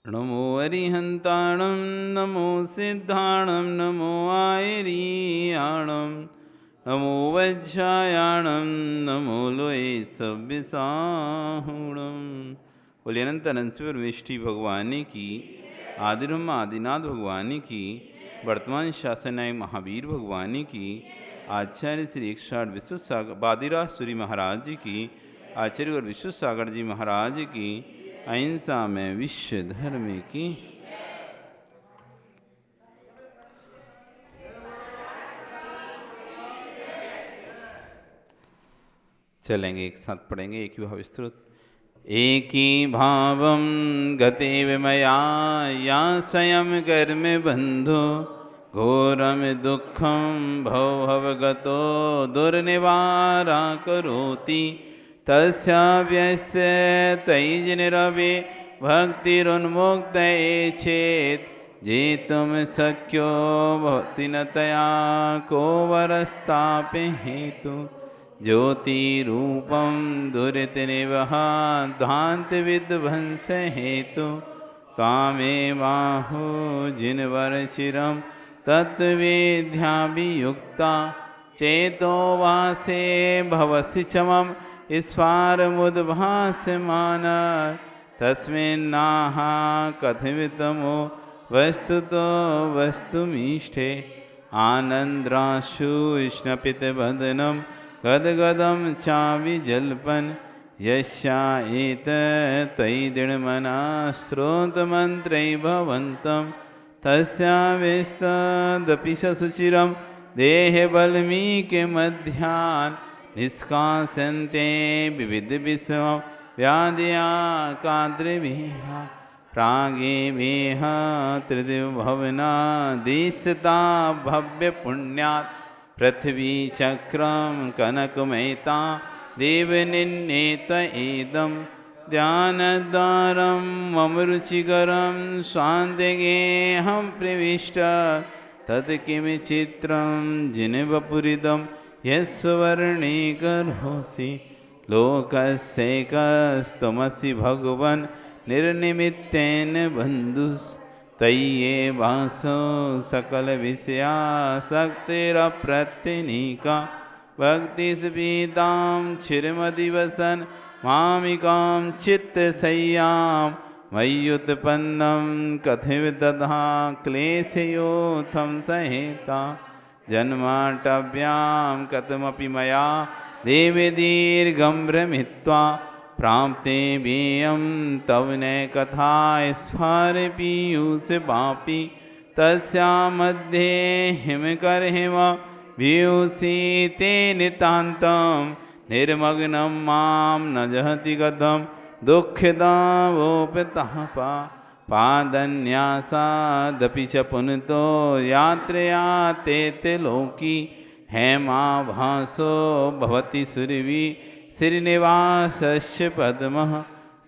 नमो अरिहंताणं नमो सिद्धाणं नमो आयरियाणं नमो वज्रायाणं नमो लोये सव्यसाहुणं। बोले अनंत अनंतवीर विष्टि भगवानी की, आदिब्रह्म आदिनाथ भगवानी की, वर्तमान शासनाय महावीर भगवानी की, आचार्य श्री 108 विश्व सागर बादीराज सूरी महाराज जी की, आचार्य और विश्व सागर जी महाराज की, अहिंसा में विश्व धर्म की। चलेंगे, एक साथ पढ़ेंगे एक ही भाव विस्तृत। एक ही भावम गते विमया या स्वयं कर्म बंधु घोरम दुखम भवगतो दुर्निवारा करोति तस्याव्यस्य तैजनिरवे भक्तिरुन्मुक्त चेत जेतुम शक्यो भवति न तया को वरस्तापे हेतु ज्योतिरूपं दुरितनिवह ध्वान्तविध्वंस हेतु त्वामेवाहो जिनवरचिरं तत्त्ववेद्याभियुक्ता चेतो वासे भवसि चमं स्फारमुद्भासमान तस्मिन्नाह कथमितमो वस्तुतो वस्तुमीष्टे आनन्द्राशु स्नपितवदनं गदगदं चाविजल्पन् यस्या एतत्त्वयि दृढमना श्रोतमन्त्रै भवन्तं तस्यावेस्तदपि ससुचिरं देहबल्मीकमध्यान् निष्कासन्ते विविधविषमं व्याध्या काद्रविह प्रागेवेह त्रिदिवभवनादिशता भव्यपुण्यात् पृथ्वी चक्रं कनकमयिता देवनिन्नेत एदं ध्यानद्वारं मम रुचिकरं स्वान्तिगेहं प्रविष्ट तत् किमचित्रं जिनवपुरिदं यस्वर्णीकरोसि लोकस्यैकस्त्वमसि भगवन् निर्निमित्तेन बन्धुस् तय्ये वासो सकल विषयासक्तिरप्रत्यनीका भक्तिस्पीतां क्षीरमदिवसन् मामिकां चित्तशय्यां मय्युत्पन्नं कथितदधा क्लेशयोथं सहेता जन्माटव्यां कथमपि मया देवि दीर्घं भ्रमित्वा प्राप्ते बेयं तव न कथा स्फारपीयूषवापि तस्या मध्ये हिमकरहिम भीयूषीते नितान्तं निर्मग्नं मां न जहति गतं दुःखदावोपतापा पादन्यासादपि च पुनतो यात्रया ते लोकी हेमाभासो भवति सुरभि श्रीनिवासस्य पद्मः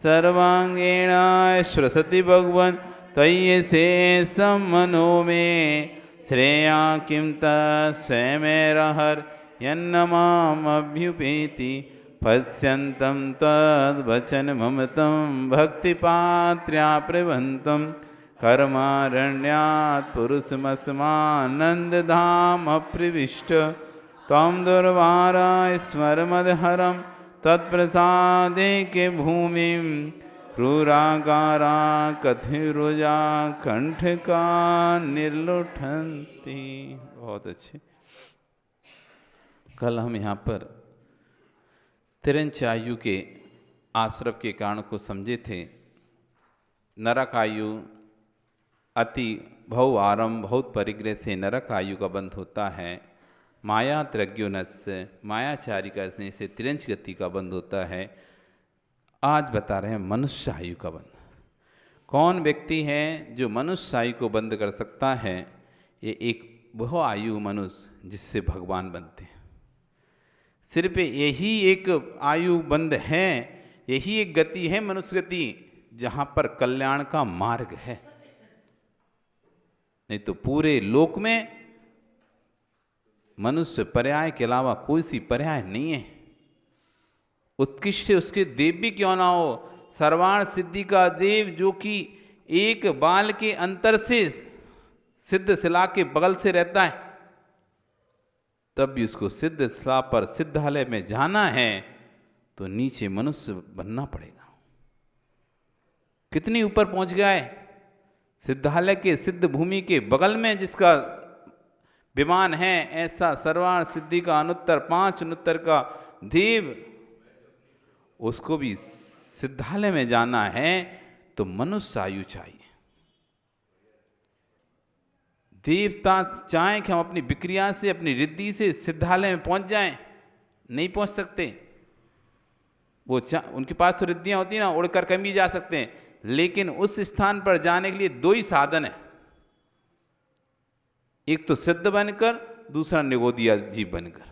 सर्वांगेण श्वसति भगवन् त्वय्यशेषं मनो मे श्रेया किं तस्वयमेरहर यन्नमामभ्युपेति पश्यन्तं तद्वचनममतं भक्तिपात्र्या प्रवन्तं कर्मारण्यात् पुरुषमस्मानन्दधामप्रविष्ट त्वं दुर्वारा स्मरमदहरं तत्प्रसादे के भूमिं क्रूराकारा कथिरुजा कंठ का निर्लुठन्ति। बहुत अच्छे। कल हम यहाँ पर तिरंच आयु के आश्रम के कारण को समझे थे। नरक आयु अति भव आरंभ बहुत परिग्रह से नरक आयु का बंध होता है। माया त्रज्ञोनस्य मायाचारी करने से तिरंच गति का बंध होता है। आज बता रहे हैं मनुष्य आयु का बंध। कौन व्यक्ति है जो मनुष्य आयु को बंद कर सकता है? ये एक वह आयु मनुष्य जिससे भगवान बनते हैं। सिर्फ यही एक आयु बंद है, यही एक गति है मनुष्य गति जहां पर कल्याण का मार्ग है। नहीं तो पूरे लोक में मनुष्य पर्याय के अलावा कोई सी पर्याय नहीं है। उत्कृष्ट उसके देव भी क्यों ना हो, सर्वाण सिद्धि का देव जो कि एक बाल के अंतर से सिद्ध शिला के बगल से रहता है, तब भी उसको सिद्ध शिला पर सिद्धालय में जाना है तो नीचे मनुष्य बनना पड़ेगा। कितनी ऊपर पहुंच गया है। सिद्धालय के सिद्ध भूमि के बगल में जिसका विमान है, ऐसा सर्वाण सिद्धि का अनुत्तर 5 अनुत्तर का देव, उसको भी सिद्धालय में जाना है तो मनुष्य आयु चाहिए। देवता चाहें कि हम अपनी विक्रिया से, अपनी रिद्धि से सिद्धालय में पहुंच जाएं, नहीं पहुंच सकते। वो उनके पास तो रिद्धियां होती हैं ना, उड़कर कहीं भी जा सकते हैं, लेकिन उस स्थान पर जाने के लिए 2 ही साधन है, एक तो सिद्ध बनकर, दूसरा निगोदिया जीव बनकर।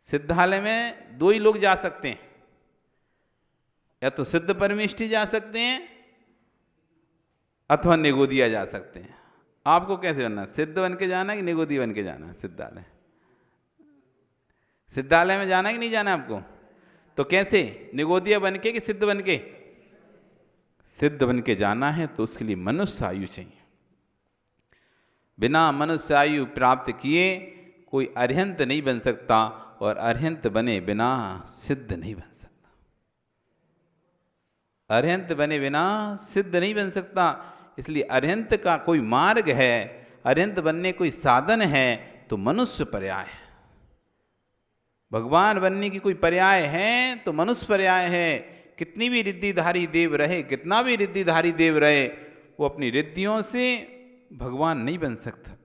सिद्धालय में 2 ही लोग जा सकते हैं, या तो सिद्ध परमेष्ठी जा सकते हैं अथवा निगोदिया जा सकते हैं। आपको कैसे बनना है, सिद्ध बन के जाना है कि निगोदिया बन के जाना है? सिद्धालय, सिद्धालय में जाना है कि नहीं जाना आपको? तो कैसे, निगोदिया बन के कि सिद्ध बन के? सिद्ध बन के जाना है तो उसके लिए मनुष्य आयु चाहिए। बिना मनुष्य आयु प्राप्त किए कोई अरिहंत नहीं बन सकता, और अरिहंत बने बिना सिद्ध नहीं बन सकता। अरिहंत बने बिना सिद्ध नहीं बन सकता। इसलिए अरिहंत का कोई मार्ग है, अरिहंत बनने कोई साधन है तो मनुष्य पर्याय है। भगवान बनने की कोई पर्याय है तो मनुष्य पर्याय है। कितनी भी रिद्धिधारी देव रहे, कितना भी रिद्धिधारी देव रहे, वो अपनी रिद्धियों से भगवान नहीं बन सकता।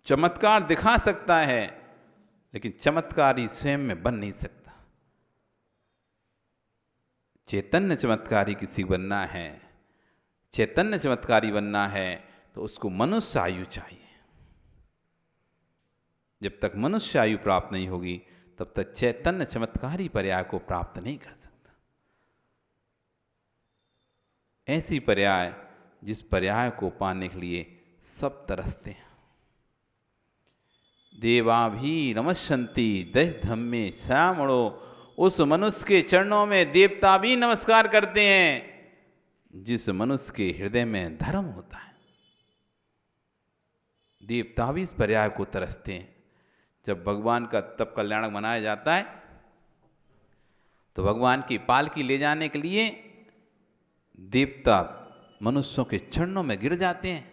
चमत्कार दिखा सकता है, लेकिन चमत्कारी स्वयं में बन नहीं सकता। चैतन्य चमत्कारी किसी बनना है, चैतन्य चमत्कारी बनना है तो उसको मनुष्य आयु चाहिए। जब तक मनुष्य आयु प्राप्त नहीं होगी तब तक चैतन्य चमत्कारी पर्याय को प्राप्त नहीं कर सकता। ऐसी पर्याय जिस पर्याय को पाने के लिए सब तरसते हैं। देवा भी नमस्यन्ति दश धम्मे श्यामणो, उस मनुष्य के चरणों में देवता भी नमस्कार करते हैं जिस मनुष्य के हृदय में धर्म होता है। देवता भी इस पर्याय को तरसते हैं। जब भगवान का तप कल्याणक मनाया जाता है तो भगवान की पालकी ले जाने के लिए देवता मनुष्यों के चरणों में गिर जाते हैं,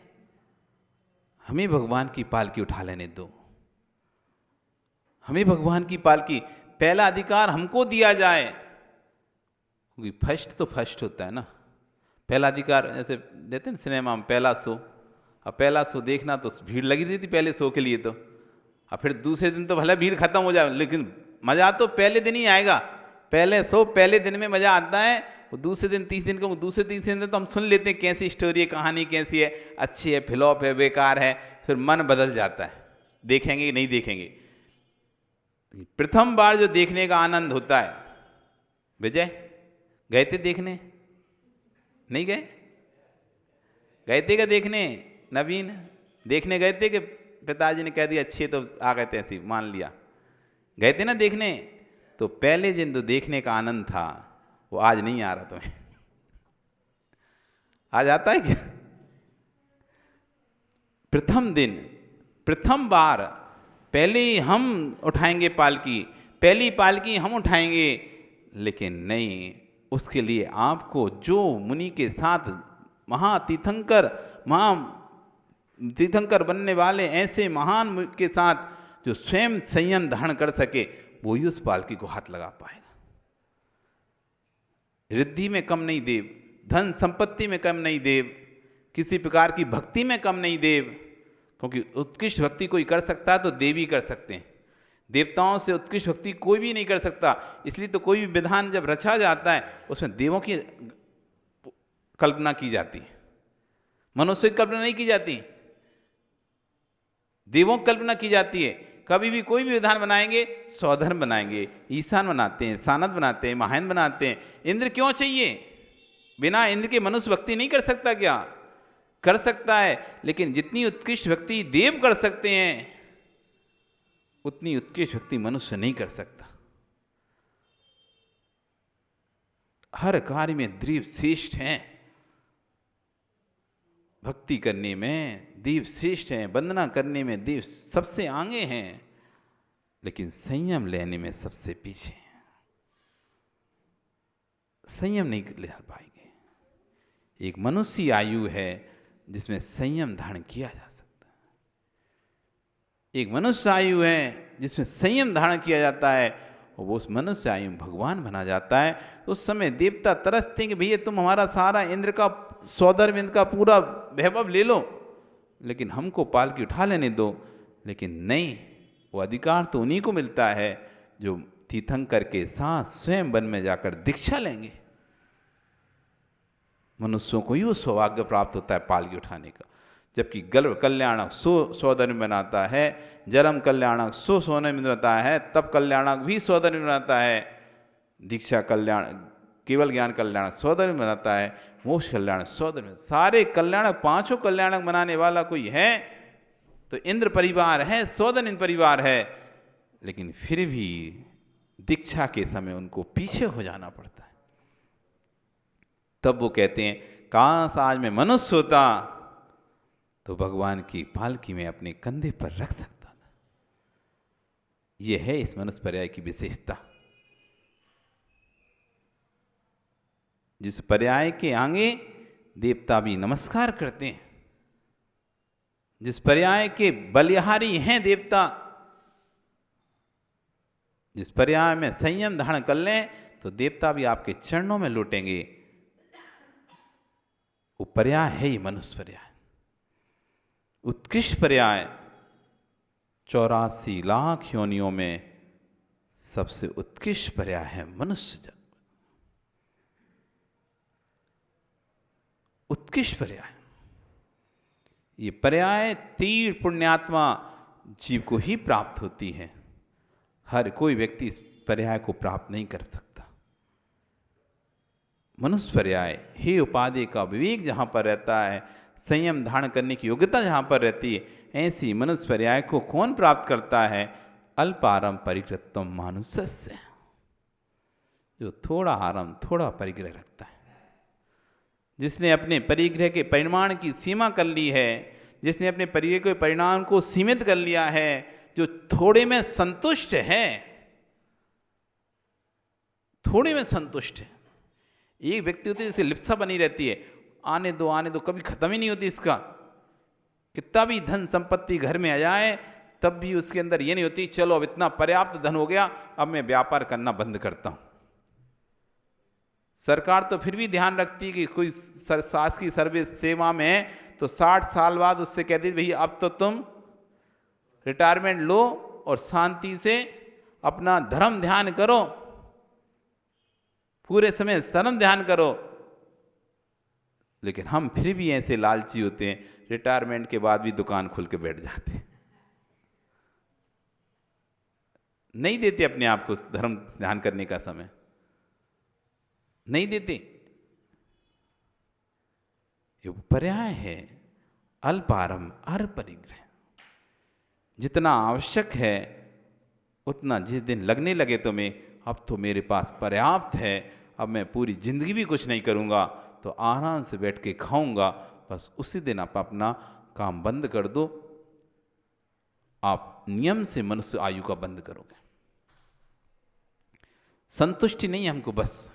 हमें भगवान की पालकी उठा लेने दो, हमें भगवान की पालकी, पहला अधिकार हमको दिया जाए। क्योंकि फर्स्ट तो फर्स्ट होता है ना, पहला अधिकार जैसे देते हैं सिनेमा में पहला शो। अब पहला शो देखना तो भीड़ लगी रही थी पहले शो के लिए, तो अब फिर दूसरे दिन तो भले भीड़ खत्म हो जाए, लेकिन मजा तो पहले दिन ही आएगा। पहले शो पहले दिन में मजा आता है, वो दूसरे दिन तीसरे दिन को, दूसरे तीसरे दिन तो हम सुन लेते हैं कैसी स्टोरी है, कहानी कैसी है, अच्छी है, फ्लॉप है, बेकार है, फिर मन बदल जाता है, देखेंगे कि नहीं देखेंगे। प्रथम बार जो देखने का आनंद होता है, विजय गए थे देखने? नहीं गए? गए थे क्या देखने? नवीन देखने गए थे कि पिताजी ने कह दिया अच्छी है तो आ गए थे, ऐसी मान लिया? गए थे ना देखने? तो पहले दिन जो देखने का आनंद था वो आज नहीं आ रहा तुम्हें। आज आता है क्या? प्रथम दिन, प्रथम बार पहले ही हम उठाएंगे पालकी, पहली पालकी हम उठाएंगे, लेकिन नहीं, उसके लिए आपको जो मुनि के साथ महातीर्थंकर बनने वाले ऐसे महान के साथ जो स्वयं संयम धारण कर सके, वो ही उस पालकी को हाथ लगा पाएगा। रिद्धि में कम नहीं देव, धन संपत्ति में कम नहीं देव, किसी प्रकार की भक्ति में कम नहीं देव, क्योंकि उत्कृष्ट भक्ति कोई कर सकता है तो देवी कर सकते हैं। देवताओं से उत्कृष्ट भक्ति कोई भी नहीं कर सकता। इसलिए तो कोई भी विधान जब रचा जाता है उसमें देवों की कल्पना की जाती है, मनुष्य की कल्पना नहीं की जाती, देवों की कल्पना की जाती है। कभी भी कोई भी विधान बनाएंगे, स्वधर्म बनाएंगे, ईशान बनाते हैं, सानद बनाते हैं, महान बनाते हैं। इंद्र क्यों चाहिए? बिना इंद्र के मनुष्य भक्ति नहीं कर सकता क्या? कर सकता है, लेकिन जितनी उत्कृष्ट भक्ति देव कर सकते हैं उतनी उत्कृष्ट भक्ति मनुष्य नहीं कर सकता। हर कार्य में देव श्रेष्ठ हैं, भक्ति करने में देव श्रेष्ठ हैं, वंदना करने में देव सबसे आगे हैं, लेकिन संयम लेने में सबसे पीछे हैं। संयम नहीं ले पाएंगे। एक मनुष्य आयु है जिसमें संयम धारण किया जा सकता है। एक मनुष्य आयु है जिसमें संयम धारण किया जाता है, और वो उस मनुष्य आयु में भगवान बना जाता है। तो उस समय देवता तरसते हैं कि भैया तुम हमारा सारा इंद्र का सौदरविंद का पूरा वैभव ले लो, लेकिन हमको पालकी उठा लेने दो। लेकिन नहीं, वो अधिकार तो उन्हीं को मिलता है जो तीर्थंकर के साथ स्वयं वन में जाकर दीक्षा लेंगे। मनुष्यों को ही वो सौभाग्य प्राप्त होता है पालकी उठाने का। जबकि गर्भ कल्याणक सो सौदर्य बनाता है, जन्म कल्याणक सो सोने में बनाता है, तब कल्याणक भी सौदर्य बनाता है, दीक्षा कल्याण केवल ज्ञान कल्याणक सौदर्य बनाता है, मोक्ष कल्याण सौदर्य। सारे कल्याणक, पांचों कल्याणक बनाने वाला कोई है तो इंद्र परिवार है, सौदर्य परिवार है। लेकिन फिर भी दीक्षा के समय उनको पीछे हो जाना पड़ता है। तब वो कहते हैं काश आज मैं मनुष्य होता तो भगवान की पालकी में अपने कंधे पर रख सकता था। यह है इस मनुष्य पर्याय की विशेषता। जिस पर्याय के आगे देवता भी नमस्कार करते हैं, जिस पर्याय के बलिहारी हैं देवता, जिस पर्याय में संयम धारण कर लें तो देवता भी आपके चरणों में लौटेंगे, वो पर्याय है ये मनुष्य पर्याय। उत्कृष्ट पर्याय 84 लाख योनियों में सबसे उत्कृष्ट पर्याय है मनुष्य जन्म। उत्कृष्ट पर्याय, ये पर्याय तीव्र पुण्यात्मा जीव को ही प्राप्त होती है। हर कोई व्यक्ति इस पर्याय को प्राप्त नहीं कर सकता। मनुष्य पर्याय हे उपाधि का विवेक जहां पर रहता है, संयम धारण करने की योग्यता जहां पर रहती है, ऐसी मनुष्य पर्याय को कौन प्राप्त करता है? अल्पारम परिकृतम मानुषस्य, जो थोड़ा आराम थोड़ा परिग्रह रखता है, जिसने अपने परिग्रह के परिमाण की सीमा कर ली है, जिसने अपने परिग्रह के परिणाम को सीमित कर लिया है, जो थोड़े में संतुष्ट है, थोड़े में संतुष्ट है। एक व्यक्ति होती है जिसे लिप्सा बनी रहती है, आने दो कभी खत्म ही नहीं होती इसका। कितना भी धन संपत्ति घर में आ जाए तब भी उसके अंदर ये नहीं होती चलो अब इतना पर्याप्त धन हो गया, अब मैं व्यापार करना बंद करता हूं। सरकार तो फिर भी ध्यान रखती है कि कोई शासकीय सर्विस सेवा में है तो 60 साल बाद उससे कहती है भैया अब तो तुम रिटायरमेंट लो और शांति से अपना धर्म ध्यान करो, पूरे समय धर्म ध्यान करो। लेकिन हम फिर भी ऐसे लालची होते हैं, रिटायरमेंट के बाद भी दुकान खोल के बैठ जाते हैं, नहीं देते अपने आप को धर्म ध्यान करने का समय, नहीं देते। ये पर्याय है अल्पारम अर परिग्रह। जितना आवश्यक है उतना जिस दिन लगने लगे तुम्हें अब तो मेरे पास पर्याप्त है, अब मैं पूरी जिंदगी भी कुछ नहीं करूंगा तो आराम से बैठ के खाऊंगा, बस उसी दिन आप अपना काम बंद कर दो। आप नियम से मनुष्य आयु का बंद करोगे। संतुष्टि नहीं है हमको, बस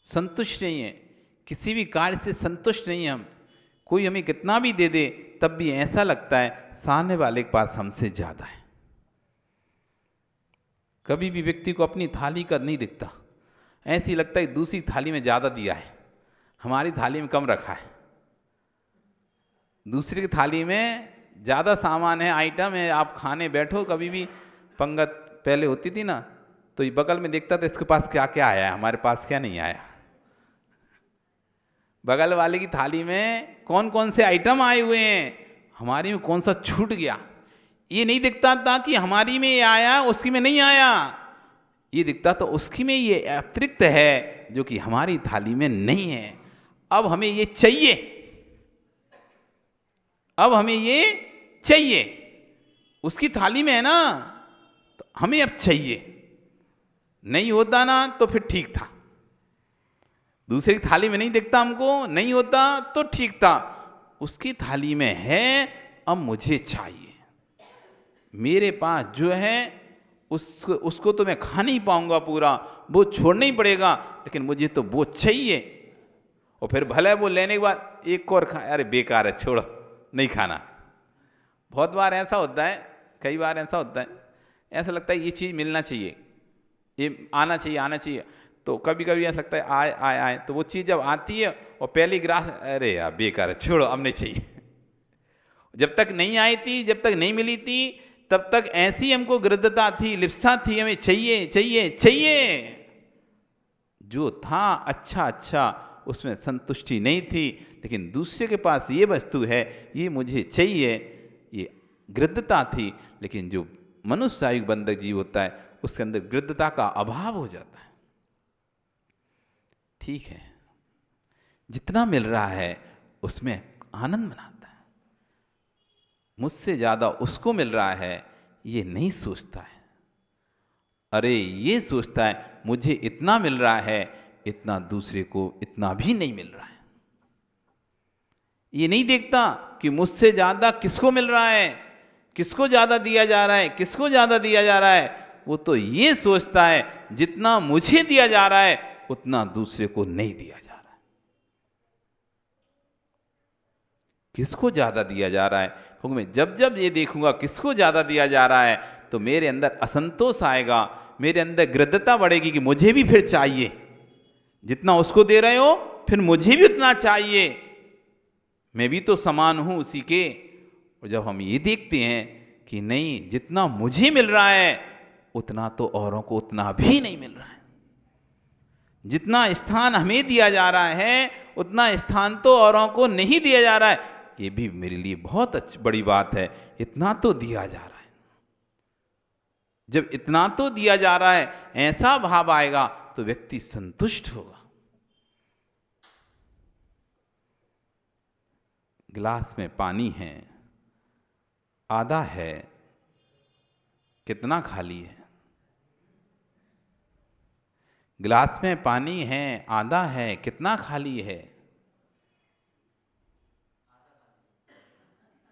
संतुष्ट नहीं है, किसी भी कार्य से संतुष्ट नहीं है हम। कोई हमें कितना भी दे दे तब भी ऐसा लगता है सामने वाले के पास हमसे ज्यादा है। कभी भी व्यक्ति को अपनी थाली का नहीं दिखता, ऐसी लगता है दूसरी थाली में ज्यादा दिया है, हमारी थाली में कम रखा है। दूसरी की थाली में ज्यादा सामान है, आइटम है, आप खाने बैठो, कभी भी पंगत पहले होती थी ना तो ये बगल में देखता था इसके पास क्या क्या आया है, हमारे पास क्या नहीं आया। बगल वाले की थाली में कौन कौन से आइटम आए हुए हैं, हमारी में कौन सा छूट गया। ये नहीं दिखता था कि हमारी में ये आया उसकी में नहीं आया, ये दिखता तो उसकी में ये अतिरिक्त है जो कि हमारी थाली में नहीं है। अब हमें ये चाहिए, अब हमें ये चाहिए, उसकी थाली में है ना तो हमें अब चाहिए। नहीं होता ना तो फिर ठीक था, दूसरी थाली में नहीं दिखता हमको, नहीं होता तो ठीक था, उसकी थाली में है, अब मुझे चाहिए। मेरे पास जो है उसको तो मैं खा नहीं पाऊंगा पूरा, वो छोड़ना ही पड़ेगा, लेकिन मुझे तो वो चाहिए। और फिर भले वो लेने के बाद एक और खा, अरे बेकार है, छोड़ो, नहीं खाना। बहुत बार ऐसा होता है, कई बार ऐसा होता है, ऐसा लगता है ये चीज़ मिलना चाहिए, ये आना चाहिए, आना चाहिए। तो कभी कभी ऐसा लगता है आए आए आए, तो वो चीज़ जब आती है और पहली ग्रास, अरे यार बेकार है, छोड़ो, अब नहीं चाहिए। जब तक नहीं आई थी, जब तक नहीं मिली थी, तब तक ऐसी हमको गृद्धता थी, लिप्सा थी, हमें चाहिए चाहिए चाहिए। जो था अच्छा अच्छा, उसमें संतुष्टि नहीं थी, लेकिन दूसरे के पास ये वस्तु है, ये मुझे चाहिए, ये गृद्धता थी। लेकिन जो मनुष्य आयु बंधक जीव होता है, उसके अंदर गृद्धता का अभाव हो जाता है। ठीक है, जितना मिल रहा है उसमें आनंद मनाता है, मुझसे ज्यादा उसको मिल रहा है ये नहीं सोचता है। अरे ये सोचता है मुझे इतना मिल रहा है, इतना दूसरे को इतना भी नहीं मिल रहा है। ये नहीं देखता कि मुझसे ज्यादा किसको मिल रहा है, किसको ज्यादा दिया जा रहा है, किसको ज्यादा दिया जा रहा है। वो तो ये सोचता है जितना मुझे दिया जा रहा है उतना दूसरे को नहीं दिया जा रहा है। किसको ज्यादा दिया जा रहा है, क्योंकि मैं जब जब ये देखूंगा किसको ज्यादा दिया जा रहा है, तो मेरे अंदर असंतोष आएगा, मेरे अंदर गृद्धता बढ़ेगी कि मुझे भी फिर चाहिए, जितना उसको दे रहे हो फिर मुझे भी उतना चाहिए, मैं भी तो समान हूं उसी के। और जब हम ये देखते हैं कि नहीं, जितना मुझे मिल रहा है उतना तो औरों को उतना भी नहीं मिल रहा है, जितना स्थान हमें दिया जा रहा है उतना स्थान तो औरों को नहीं दिया जा रहा है, ये भी मेरे लिए बहुत अच्छी बड़ी बात है, इतना तो दिया जा रहा है। जब इतना तो दिया जा रहा है, ऐसा भाव आएगा तो व्यक्ति संतुष्ट होगा। गिलास में पानी है, आधा है, कितना खाली है। गिलास में पानी है, आधा है, कितना खाली है,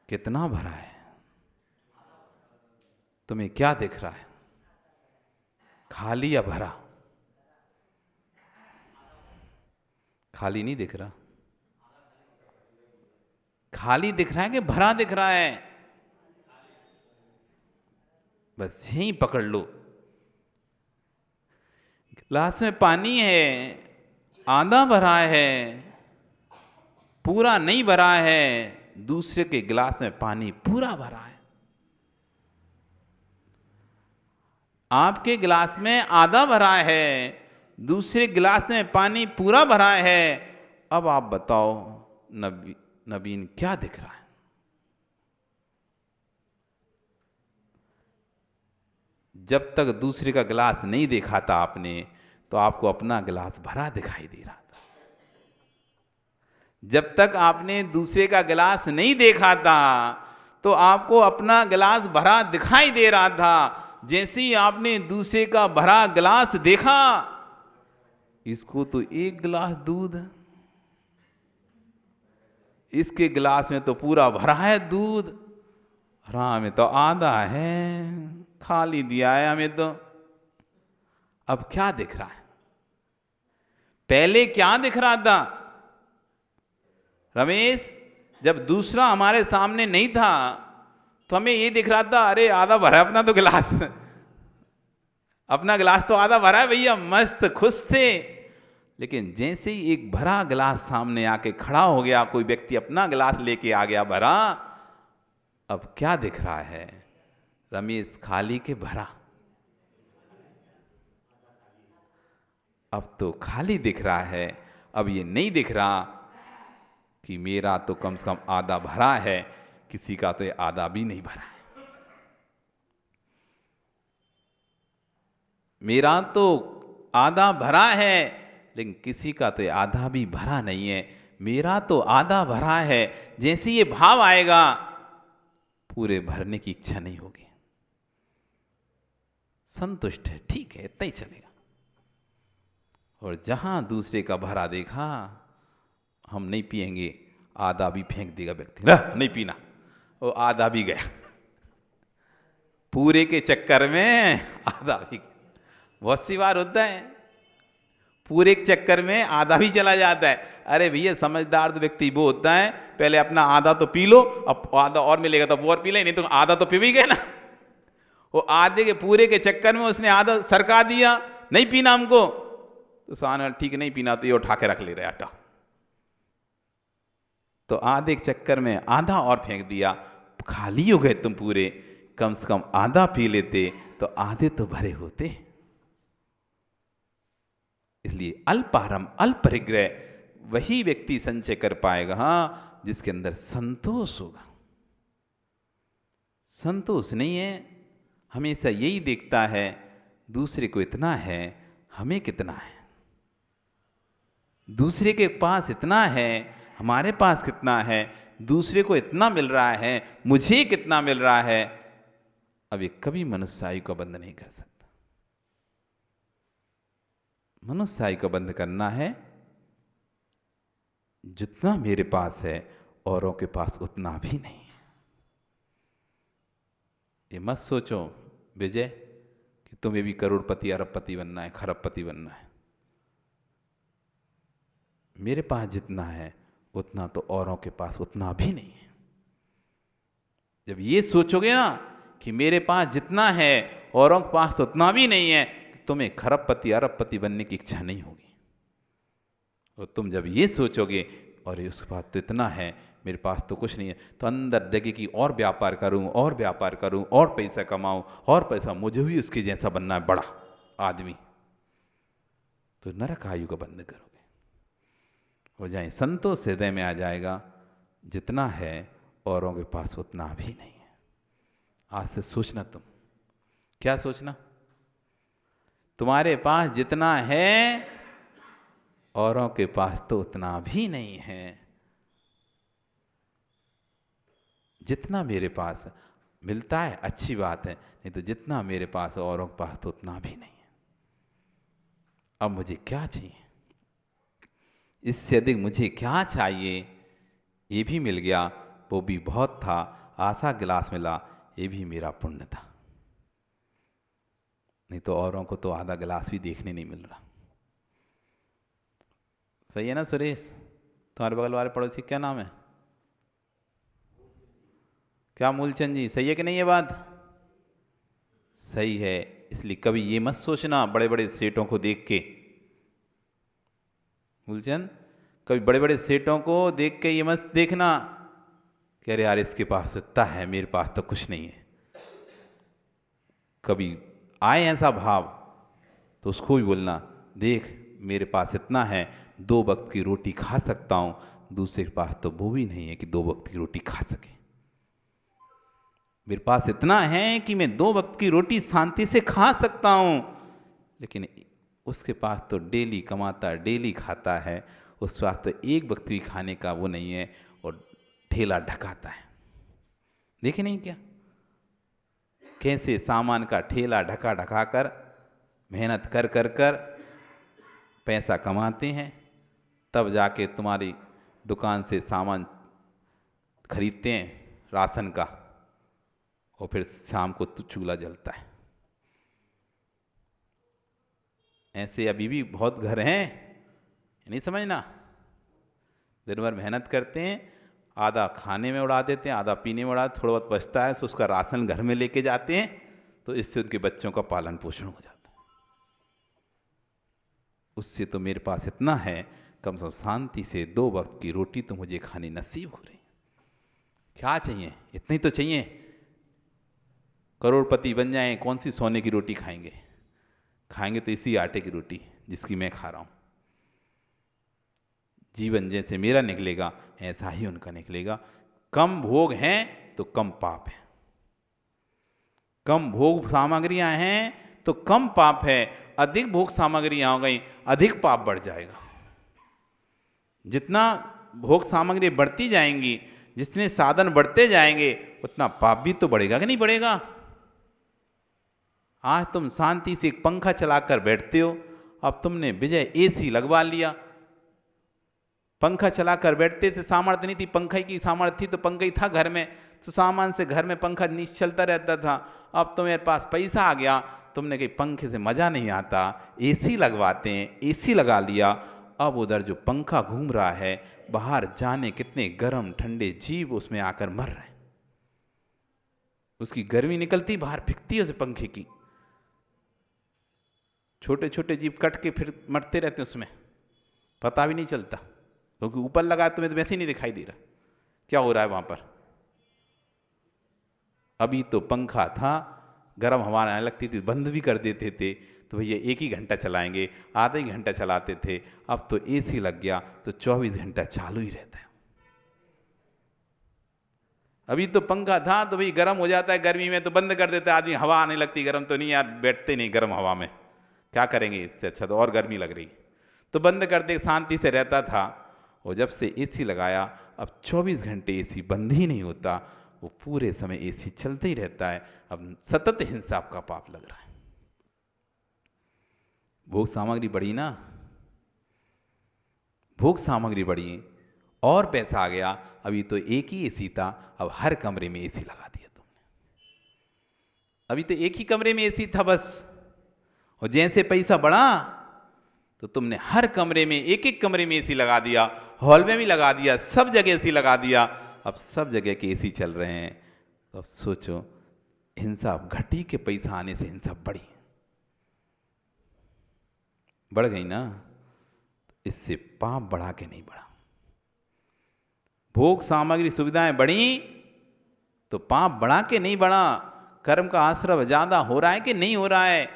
कितना भरा है। तुम्हें क्या दिख रहा है, खाली या भरा? खाली नहीं दिख रहा, खाली दिख रहा है कि भरा दिख रहा है? बस यहीं पकड़ लो। गिलास में पानी है, आधा भरा है, पूरा नहीं भरा है। दूसरे के गिलास में पानी पूरा भरा है। आपके गिलास में आधा भरा है, दूसरे गिलास में पानी पूरा भरा है। अब आप बताओ नवीन क्या दिख रहा है? जब तक दूसरे का गिलास नहीं देखा था आपने, तो आपको अपना गिलास भरा दिखाई दे रहा था। जब तक आपने दूसरे का गिलास नहीं देखा था, तो आपको अपना गिलास भरा दिखाई दे रहा था। जैसे ही आपने दूसरे का भरा गिलास देखा, इसको तो एक गिलास दूध, इसके गिलास में तो पूरा भरा है दूध, हाँ में तो आधा है, खाली दिया है हमें तो। अब क्या दिख रहा है? पहले क्या दिख रहा था रमेश? जब दूसरा हमारे सामने नहीं था तो हमें ये दिख रहा था, अरे आधा भरा अपना तो गिलास, अपना गिलास तो आधा भरा है भैया, मस्त खुश थे। लेकिन जैसे ही एक भरा गिलास सामने आके खड़ा हो गया, कोई व्यक्ति अपना गिलास लेके आ गया भरा, अब क्या दिख रहा है रमेश? खाली के भरा? अब तो खाली दिख रहा है। अब ये नहीं दिख रहा कि मेरा तो कम से कम आधा भरा है, किसी का तो आधा भी नहीं भरा है। मेरा तो आधा भरा है, लेकिन किसी का तो आधा भी भरा नहीं है। मेरा तो आधा भरा है, जैसे ये भाव आएगा पूरे भरने की इच्छा नहीं होगी। संतुष्ट है, ठीक है, इतना ही चलेगा। और जहां दूसरे का भरा देखा, हम नहीं पिएंगे, आधा भी फेंक देगा व्यक्ति, रह नहीं पीना, वो आधा भी गया, पूरे के चक्कर में आधा भी गया। बहुत सी बार होता है, पूरे के चक्कर में आधा भी चला जाता है। अरे भैया समझदार तो व्यक्ति वो होता है, पहले अपना आधा तो पी लो, अब आधा और मिलेगा तो और पी ले, नहीं तो आधा तो पी भी गए ना। वो आधे के पूरे के चक्कर में उसने आधा सरका दिया, नहीं पीना हमको, तो सामने ठीक नहीं पीना तो ये उठा के रख ले रहे आटा। तो आधे के चक्कर में आधा और फेंक दिया, खाली हो गए तुम पूरे, कम से कम आधा पी लेते तो आधे तो भरे होते। इसलिए अल्पारम अल्परिग्रह वही व्यक्ति संचय कर पाएगा, हाँ, जिसके अंदर संतोष होगा। संतोष नहीं है, हमेशा यही देखता है दूसरे को इतना है, हमें कितना है, दूसरे के पास इतना है, हमारे पास कितना है, दूसरे को इतना मिल रहा है, मुझे कितना मिल रहा है। अब ये कभी मनुष्य आयु का बंध नहीं कर सकता। मनुष्य आयु का बंध करना है, जितना मेरे पास है औरों के पास उतना भी नहीं है। ये मत सोचो विजय कि तुम्हें भी करोड़पति अरबपति बनना है, खरबपति बनना है। मेरे पास जितना है उतना तो औरों के पास उतना भी नहीं है। जब ये सोचोगे ना कि मेरे पास जितना है औरों के पास तो उतना भी नहीं है, तो तुम्हें खरबपति अरबपति बनने की इच्छा नहीं होगी। और तुम जब ये सोचोगे और उसके पास तो इतना है, मेरे पास तो कुछ नहीं है, तो अंदर जगह की और व्यापार करूं और व्यापार करूं और पैसा कमाऊं और पैसा, मुझे भी उसके जैसा बनना है, बड़ा आदमी। तो नरक आयु का बंद करोगे, हो जाए संतोष हृदय में आ जाएगा, जितना है औरों के पास उतना भी नहीं है। आज से सोचना, तुम क्या सोचना, तुम्हारे पास जितना है औरों के पास तो उतना भी नहीं है। जितना मेरे पास मिलता है अच्छी बात है, नहीं तो जितना मेरे पास औरों के पास तो उतना भी नहीं है। अब मुझे क्या चाहिए, इससे अधिक मुझे क्या चाहिए। ये भी मिल गया, वो भी बहुत था, आशा गिलास मिला, ये भी मेरा पुण्य था। नहीं तो औरों को तो आधा गिलास भी देखने नहीं मिल रहा। सही है ना सुरेश? तुम्हारे बगल वाले पड़ोसी क्या नाम है? क्या मूलचंद जी, सही है कि नहीं ये बात? सही है। इसलिए कभी ये मत सोचना बड़े बड़े सेठों को देख के, मूलचंद, कभी बड़े बड़े सेठों को देख के ये मत देखना कि अरे यार इसके पास इतना है, मेरे पास तो कुछ नहीं है। कभी आए ऐसा भाव तो उसको भी बोलना, देख मेरे पास इतना है, 2 वक्त की रोटी खा सकता हूं, दूसरे के पास तो वो भी नहीं है कि 2 वक्त की रोटी खा सके। मेरे पास इतना है कि मैं 2 वक्त की रोटी शांति से खा सकता हूं, लेकिन उसके पास तो डेली कमाता है, डेली खाता है, उस पास तो 1 वक्त भी खाने का वो नहीं है, और ठेला ढकाता है। देखे नहीं क्या, कैसे सामान का ठेला ढका ढका कर, मेहनत कर कर कर पैसा कमाते हैं, तब जाके तुम्हारी दुकान से सामान खरीदते हैं राशन का, और फिर शाम को चूल्हा जलता है। ऐसे अभी भी बहुत घर हैं, नहीं समझना। दिन भर मेहनत करते हैं, आधा खाने में उड़ा देते हैं, आधा पीने में उड़ा, थोड़ा बहुत बचता है तो उसका राशन घर में लेके जाते हैं, तो इससे उनके बच्चों का पालन पोषण हो जाता है। उससे तो मेरे पास इतना है, कम से कम शांति से 2 वक्त की रोटी तो मुझे खानी नसीब हो रही। क्या चाहिए, इतना ही तो चाहिए। करोड़पति बन जाएं, कौन सी सोने की रोटी खाएंगे? खाएंगे तो इसी आटे की रोटी जिसकी मैं खा रहा हूं। जीवन जैसे मेरा निकलेगा ऐसा ही उनका निकलेगा। कम भोग हैं तो कम पाप है, कम भोग सामग्रियां हैं तो कम पाप है, अधिक भोग सामग्रियां हो गई अधिक पाप बढ़ जाएगा। जितना भोग सामग्री बढ़ती जाएंगी, जितने साधन बढ़ते जाएंगे, उतना पाप भी तो बढ़ेगा कि नहीं बढ़ेगा? आज तुम शांति से एक पंखा चलाकर बैठते हो, अब तुमने विजय एसी लगवा लिया, पंखा चला कर बैठते थे, सामर्थ्य नहीं थी, पंखे की सामर्थ्य थी तो पंखा ही था घर में, तो सामान से घर में पंखा नीचे चलता रहता था। अब तो मेरे पास पैसा आ गया, तुमने कही पंखे से मज़ा नहीं आता, एसी लगवाते हैं, एसी लगा लिया। अब उधर जो पंखा घूम रहा है, बाहर जाने कितने गर्म ठंडे जीव उसमें आकर मर रहे हैं। उसकी गर्मी निकलती बाहर फिकती है उस पंखे की, छोटे छोटे जीव कट के फिर मरते रहते हैं उसमें, पता भी नहीं चलता, क्योंकि ऊपर लगा तुम्हें तो वैसे ही नहीं दिखाई दे रहा क्या हो रहा है वहां पर। अभी तो पंखा था, गर्म हवा आने लगती थी, बंद भी कर देते थे तो भैया 1 ही घंटा चलाएंगे, आधा ही घंटा चलाते थे। अब तो एसी लग गया तो 24 घंटा चालू ही रहता है। अभी तो पंखा था तो भाई गर्म हो जाता है गर्मी में तो बंद कर देता है आदमी, हवा आने लगती, गर्म तो नहीं यार, बैठते नहीं गर्म हवा में, क्या करेंगे, इससे अच्छा तो और गर्मी लग रही, तो बंद कर दे, शांति से रहता था। और जब से एसी लगाया अब 24 घंटे एसी बंद ही नहीं होता, वो पूरे समय एसी चलते ही रहता है। अब सतत हिंसा का पाप लग रहा है। भोग सामग्री बढ़ी ना, भोग सामग्री बढ़ी और पैसा आ गया। अभी तो एक ही एसी था, अब हर कमरे में एसी लगा दिया तुमने। अभी तो एक ही कमरे में एसी था बस, और जैसे पैसा बढ़ा तो तुमने हर कमरे में, एक एक कमरे में एसी लगा दिया, हॉल में भी लगा दिया, सब जगह एसी लगा दिया। अब सब जगह के एसी चल रहे हैं, तो अब सोचो हिंसा घटी के पैसा आने से हिंसा बढ़ी, बढ़ गई ना। इससे पाप बढ़ा के नहीं बढ़ा। भोग सामग्री सुविधाएं बढ़ी तो पाप बढ़ा के नहीं बढ़ा। कर्म का आश्रव ज्यादा हो रहा है कि नहीं हो रहा है।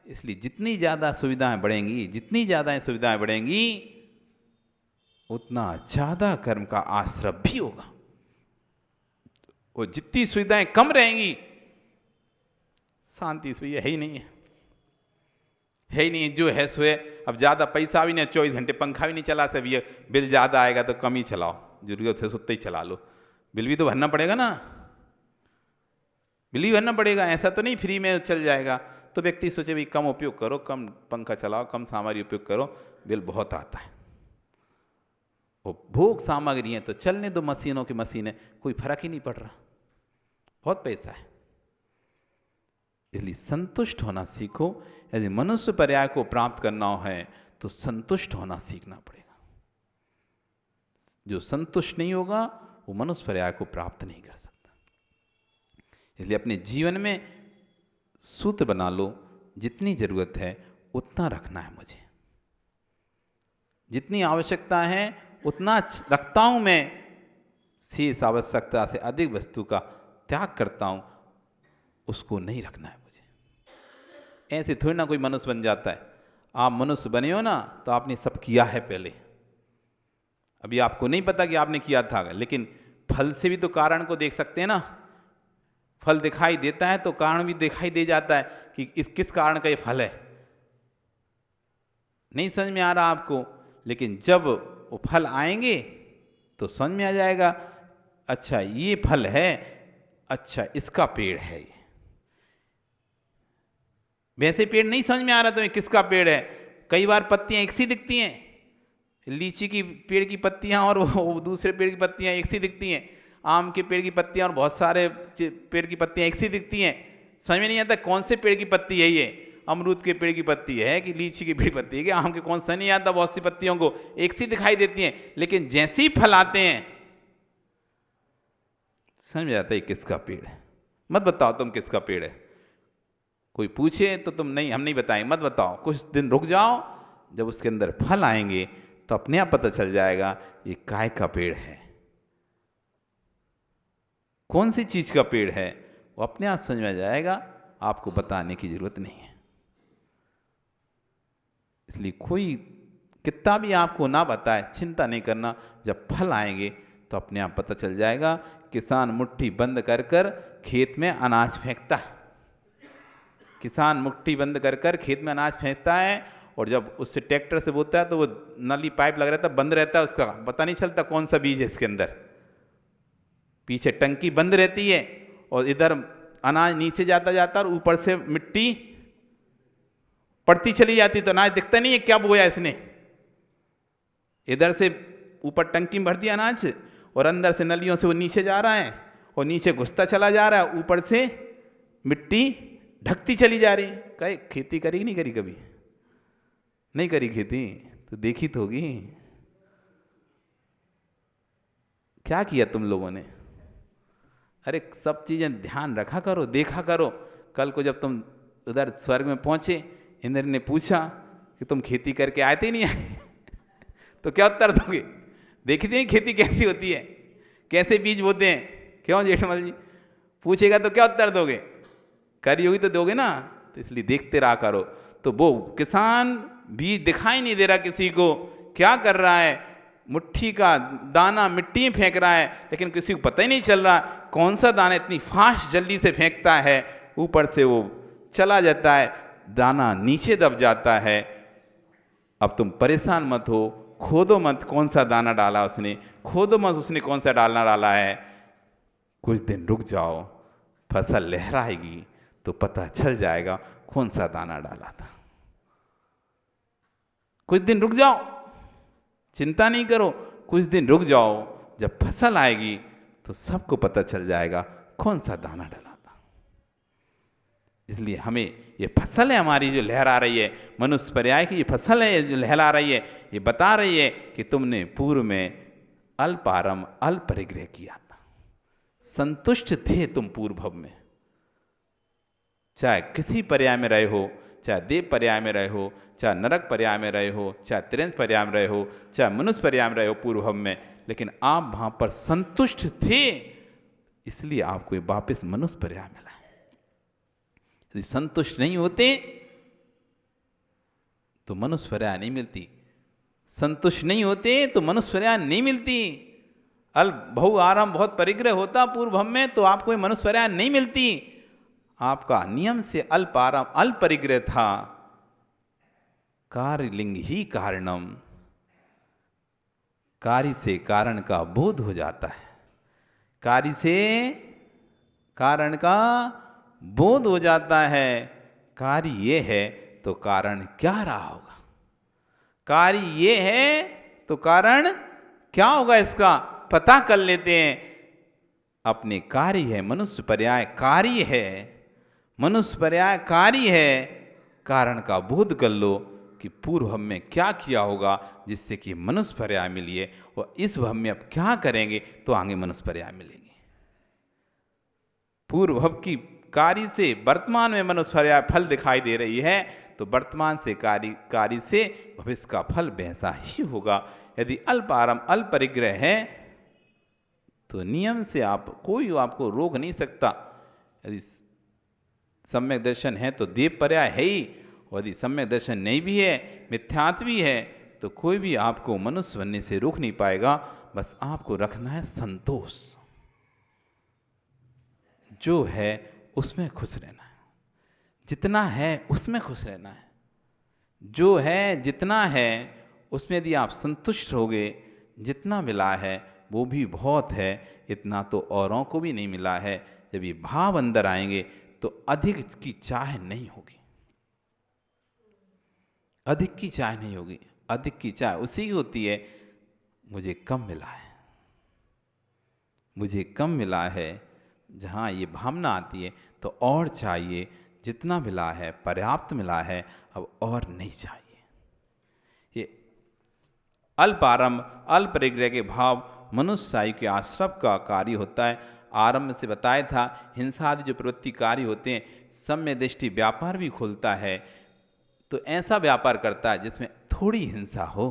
इसलिए जितनी ज्यादा सुविधाएं बढ़ेंगी, जितनी ज्यादा सुविधाएं बढ़ेंगी, उतना ज्यादा कर्म का आश्रव भी होगा। और जितनी सुविधाएं कम रहेंगी, शांति इस है ही नहीं है ही नहीं, जो है सो है। अब ज्यादा पैसा भी नहीं, 24 घंटे पंखा भी नहीं चला सब, ये बिल ज्यादा आएगा तो कम ही चलाओ, जरूरत है उतना ही चला लो, बिल भी तो भरना पड़ेगा ना, बिल भी भरना पड़ेगा, ऐसा तो नहीं फ्री में चल जाएगा। तो व्यक्ति सोचे भाई कम उपयोग करो, कम पंखा चलाओ, कम सामग्री उपयोग करो, बिल बहुत आता है। वो भोग सामग्री है तो चलने दो, मशीनों की मशीनें, कोई फर्क ही नहीं पड़ रहा, बहुत पैसा है। इसलिए संतुष्ट होना सीखो। यदि मनुष्य पर्याय को प्राप्त करना है तो संतुष्ट होना सीखना पड़ेगा। जो संतुष्ट नहीं होगा वो मनुष्य पर्याय को प्राप्त नहीं कर सकता। इसलिए अपने जीवन में सूत्र बना लो, जितनी जरूरत है उतना रखना है मुझे, जितनी आवश्यकता है उतना रखता हूं मैं, शेष आवश्यकता से अधिक वस्तु का त्याग करता हूं, उसको नहीं रखना है मुझे। ऐसे थोड़ी ना कोई मनुष्य बन जाता है। आप मनुष्य बने हो ना तो आपने सब किया है पहले, अभी आपको नहीं पता कि आपने किया था, लेकिन फल से भी तो कारण को देख सकते हैं ना। फल दिखाई देता है तो कारण भी दिखाई दे जाता है कि इस किस कारण का ये फल है। नहीं समझ में आ रहा आपको, लेकिन जब वो फल आएंगे तो समझ में आ जाएगा, अच्छा ये फल है, अच्छा इसका पेड़ है ये। वैसे पेड़ नहीं समझ में आ रहा तुम्हें किसका पेड़ है। कई बार पत्तियां एक सी दिखती हैं, लीची की पेड़ की पत्तियां और वो दूसरे पेड़ की पत्तियां एक सी दिखती हैं, आम के पेड़ की पत्तियां और बहुत सारे पेड़ की पत्तियां एक सी दिखती हैं। समझ में नहीं आता कौन से पेड़ की पत्ती है ये, अमरूद के पेड़ की पत्ती है कि लीची की पेड़ की पत्ती है कि आम के, कौन सा नहीं आता। बहुत सी पत्तियों को एक सी दिखाई देती हैं, लेकिन जैसे ही फल आते हैं समझ में आता है किसका पेड़ है। मत बताओ तुम किसका पेड़ है, कोई पूछे तो तुम नहीं, हम नहीं बताएंगे, मत बताओ, कुछ दिन रुक जाओ, जब उसके अंदर फल आएंगे तो अपने आप पता चल जाएगा ये काय का पेड़ है, कौन सी चीज का पेड़ है, वो अपने आप समझ में आ जाएगा, आपको बताने की जरूरत नहीं है। इसलिए कोई कितना भी आपको ना बताए चिंता नहीं करना, जब फल आएंगे तो अपने आप पता चल जाएगा। किसान मुट्ठी बंद कर कर खेत में अनाज फेंकता है, किसान मुट्ठी बंद कर कर खेत में अनाज फेंकता है, और जब उससे ट्रैक्टर से बोता है तो वो नली पाइप लग रहता है, बंद रहता है, उसका पता नहीं चलता कौन सा बीज है इसके अंदर, पीछे टंकी बंद रहती है और इधर अनाज नीचे जाता जाता और ऊपर से मिट्टी पड़ती चली जाती, तो अनाज दिखता नहीं है क्या बोया इसने। इधर से ऊपर टंकी में भर दिया अनाज और अंदर से नलियों से वो नीचे जा रहा है और नीचे घुसता चला जा रहा है, ऊपर से मिट्टी ढकती चली जा रही। कहे खेती करी नहीं करी, कभी नहीं करी खेती तो देखी तो होगी। क्या किया तुम लोगों ने? अरे सब चीजें ध्यान रखा करो, देखा करो। कल को जब तुम उधर स्वर्ग में पहुंचे, इंद्र ने पूछा कि तुम खेती करके आए थे नहीं आए तो क्या उत्तर दोगे? देखते हैं खेती कैसी होती है, कैसे बीज बोते हैं। क्यों जेठमल जी? पूछेगा तो क्या उत्तर दोगे? करी होगी तो दोगे ना। तो इसलिए देखते रहा करो। तो वो किसान बीज दिखाई नहीं दे रहा किसी को, क्या कर रहा है, मुट्ठी का दाना मिट्टी में फेंक रहा है, लेकिन किसी को पता ही नहीं चल रहा कौन सा दाना इतनी फास्ट जल्दी से फेंकता है, ऊपर से वो चला जाता है, दाना नीचे दब जाता है। अब तुम परेशान मत हो, खोदो मत कौन सा दाना डाला उसने, खोदो मत उसने कौन सा डालना डाला है। कुछ दिन रुक जाओ, फसल लहराएगी तो पता चल जाएगा कौन सा दाना डाला था। कुछ दिन रुक जाओ, चिंता नहीं करो, कुछ दिन रुक जाओ, जब फसल आएगी तो सबको पता चल जाएगा कौन सा दाना डाला था। इसलिए हमें ये फसल है हमारी जो लहरा रही है, मनुष्य पर्याय की ये फसल है जो लहरा रही है, ये बता रही है कि तुमने पूर्व में अल्पारम अल्प परिग्रह किया था, संतुष्ट थे तुम पूर्व भव में। चाहे किसी पर्याय में रहे हो, चाहे देव पर्याय में रहे हो, चाहे नरक पर्याय में रहे हो, चाहे त्रिंश पर्याय में रहे हो, चाहे मनुष्य पर्याय में रहे हो पूर्व भव में, लेकिन आप वहां पर संतुष्ट थे, इसलिए आपको वापस मनुष्य पर्याय मिला है। यदि संतुष्ट नहीं होते तो मनुष्य पर्याय नहीं मिलती, संतुष्ट नहीं होते तो मनुष्य पर्याय नहीं मिलती। अल्प बहु आराम बहुत परिग्रह होता पूर्व भव में तो आपको मनुष्य पर्याय नहीं मिलती। आपका नियम से अल्प आराम अल्प परिग्रह था। कार्यलिंग ही कारणम, कार्य से कारण का बोध हो जाता है, कार्य से कारण का बोध हो जाता है। कार्य ये है तो कारण क्या रहा होगा, कार्य ये है तो कारण क्या होगा इसका पता कर लेते हैं। अपने कार्य है, मनुष्य पर्याय कार्य है, मनुष्य पर्याय कार्य है, कारण का बोध कर लो कि पूर्व भव में क्या किया होगा जिससे कि मनुष्य पर्याय मिलिए, और इस भव में अब क्या करेंगे तो आगे मनुष्य पर्याय मिलेंगे। पूर्व भव की कार्य से वर्तमान में मनुष्य पर्याय फल दिखाई दे रही है, तो वर्तमान से कार्य से भविष्य का फल वैसा ही होगा। यदि अल्प आराम अल्प परिग्रह है तो नियम से कोई आपको रोक नहीं सकता। यदि सम्यक दर्शन है तो देव पर्याय है ही, और यदि सम्यक दर्शन नहीं भी है, मिथ्यात्व भी है, तो कोई भी आपको मनुष्य बनने से रोक नहीं पाएगा। बस आपको रखना है संतोष, जो है उसमें खुश रहना है, जितना है उसमें खुश रहना है, जो है जितना है उसमें यदि आप संतुष्ट होगे, जितना मिला है वो भी बहुत है, इतना तो औरों को भी नहीं मिला है। जब ये भाव अंदर आएंगे तो अधिक की चाह नहीं होगी, अधिक की चाह नहीं होगी। अधिक की चाह उसी की होती है, मुझे कम मिला है, मुझे कम मिला है। जहाँ ये भावना आती है तो और चाहिए, जितना मिला है पर्याप्त मिला है, अब और नहीं चाहिए। ये अल्प आरंभ अल्प परिग्रह के भाव मनुष्य आयु के आश्रम का कार्य होता है। आरंभ से बताया था, हिंसा आदि जो प्रवृत्ति कार्य होते हैं, सम्य दृष्टि व्यापार भी खोलता है, तो ऐसा व्यापार करता है जिसमें थोड़ी हिंसा हो।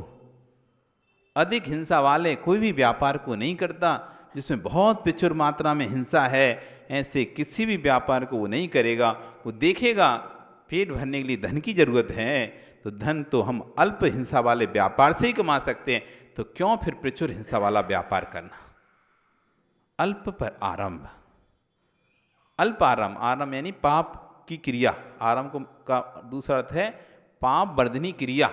अधिक हिंसा वाले कोई भी व्यापार को नहीं करता। जिसमें बहुत प्रचुर मात्रा में हिंसा है, ऐसे किसी भी व्यापार को वो नहीं करेगा। वो देखेगा पेट भरने के लिए धन की जरूरत है, तो धन तो हम अल्प हिंसा वाले व्यापार से ही कमा सकते हैं, तो क्यों फिर प्रचुर हिंसा वाला व्यापार करना। अल्प पर आरंभ, अल्प आरंभ, आरंभ यानी पाप की क्रिया। आरंभ को का दूसरा अर्थ है पाप वर्धनी क्रिया,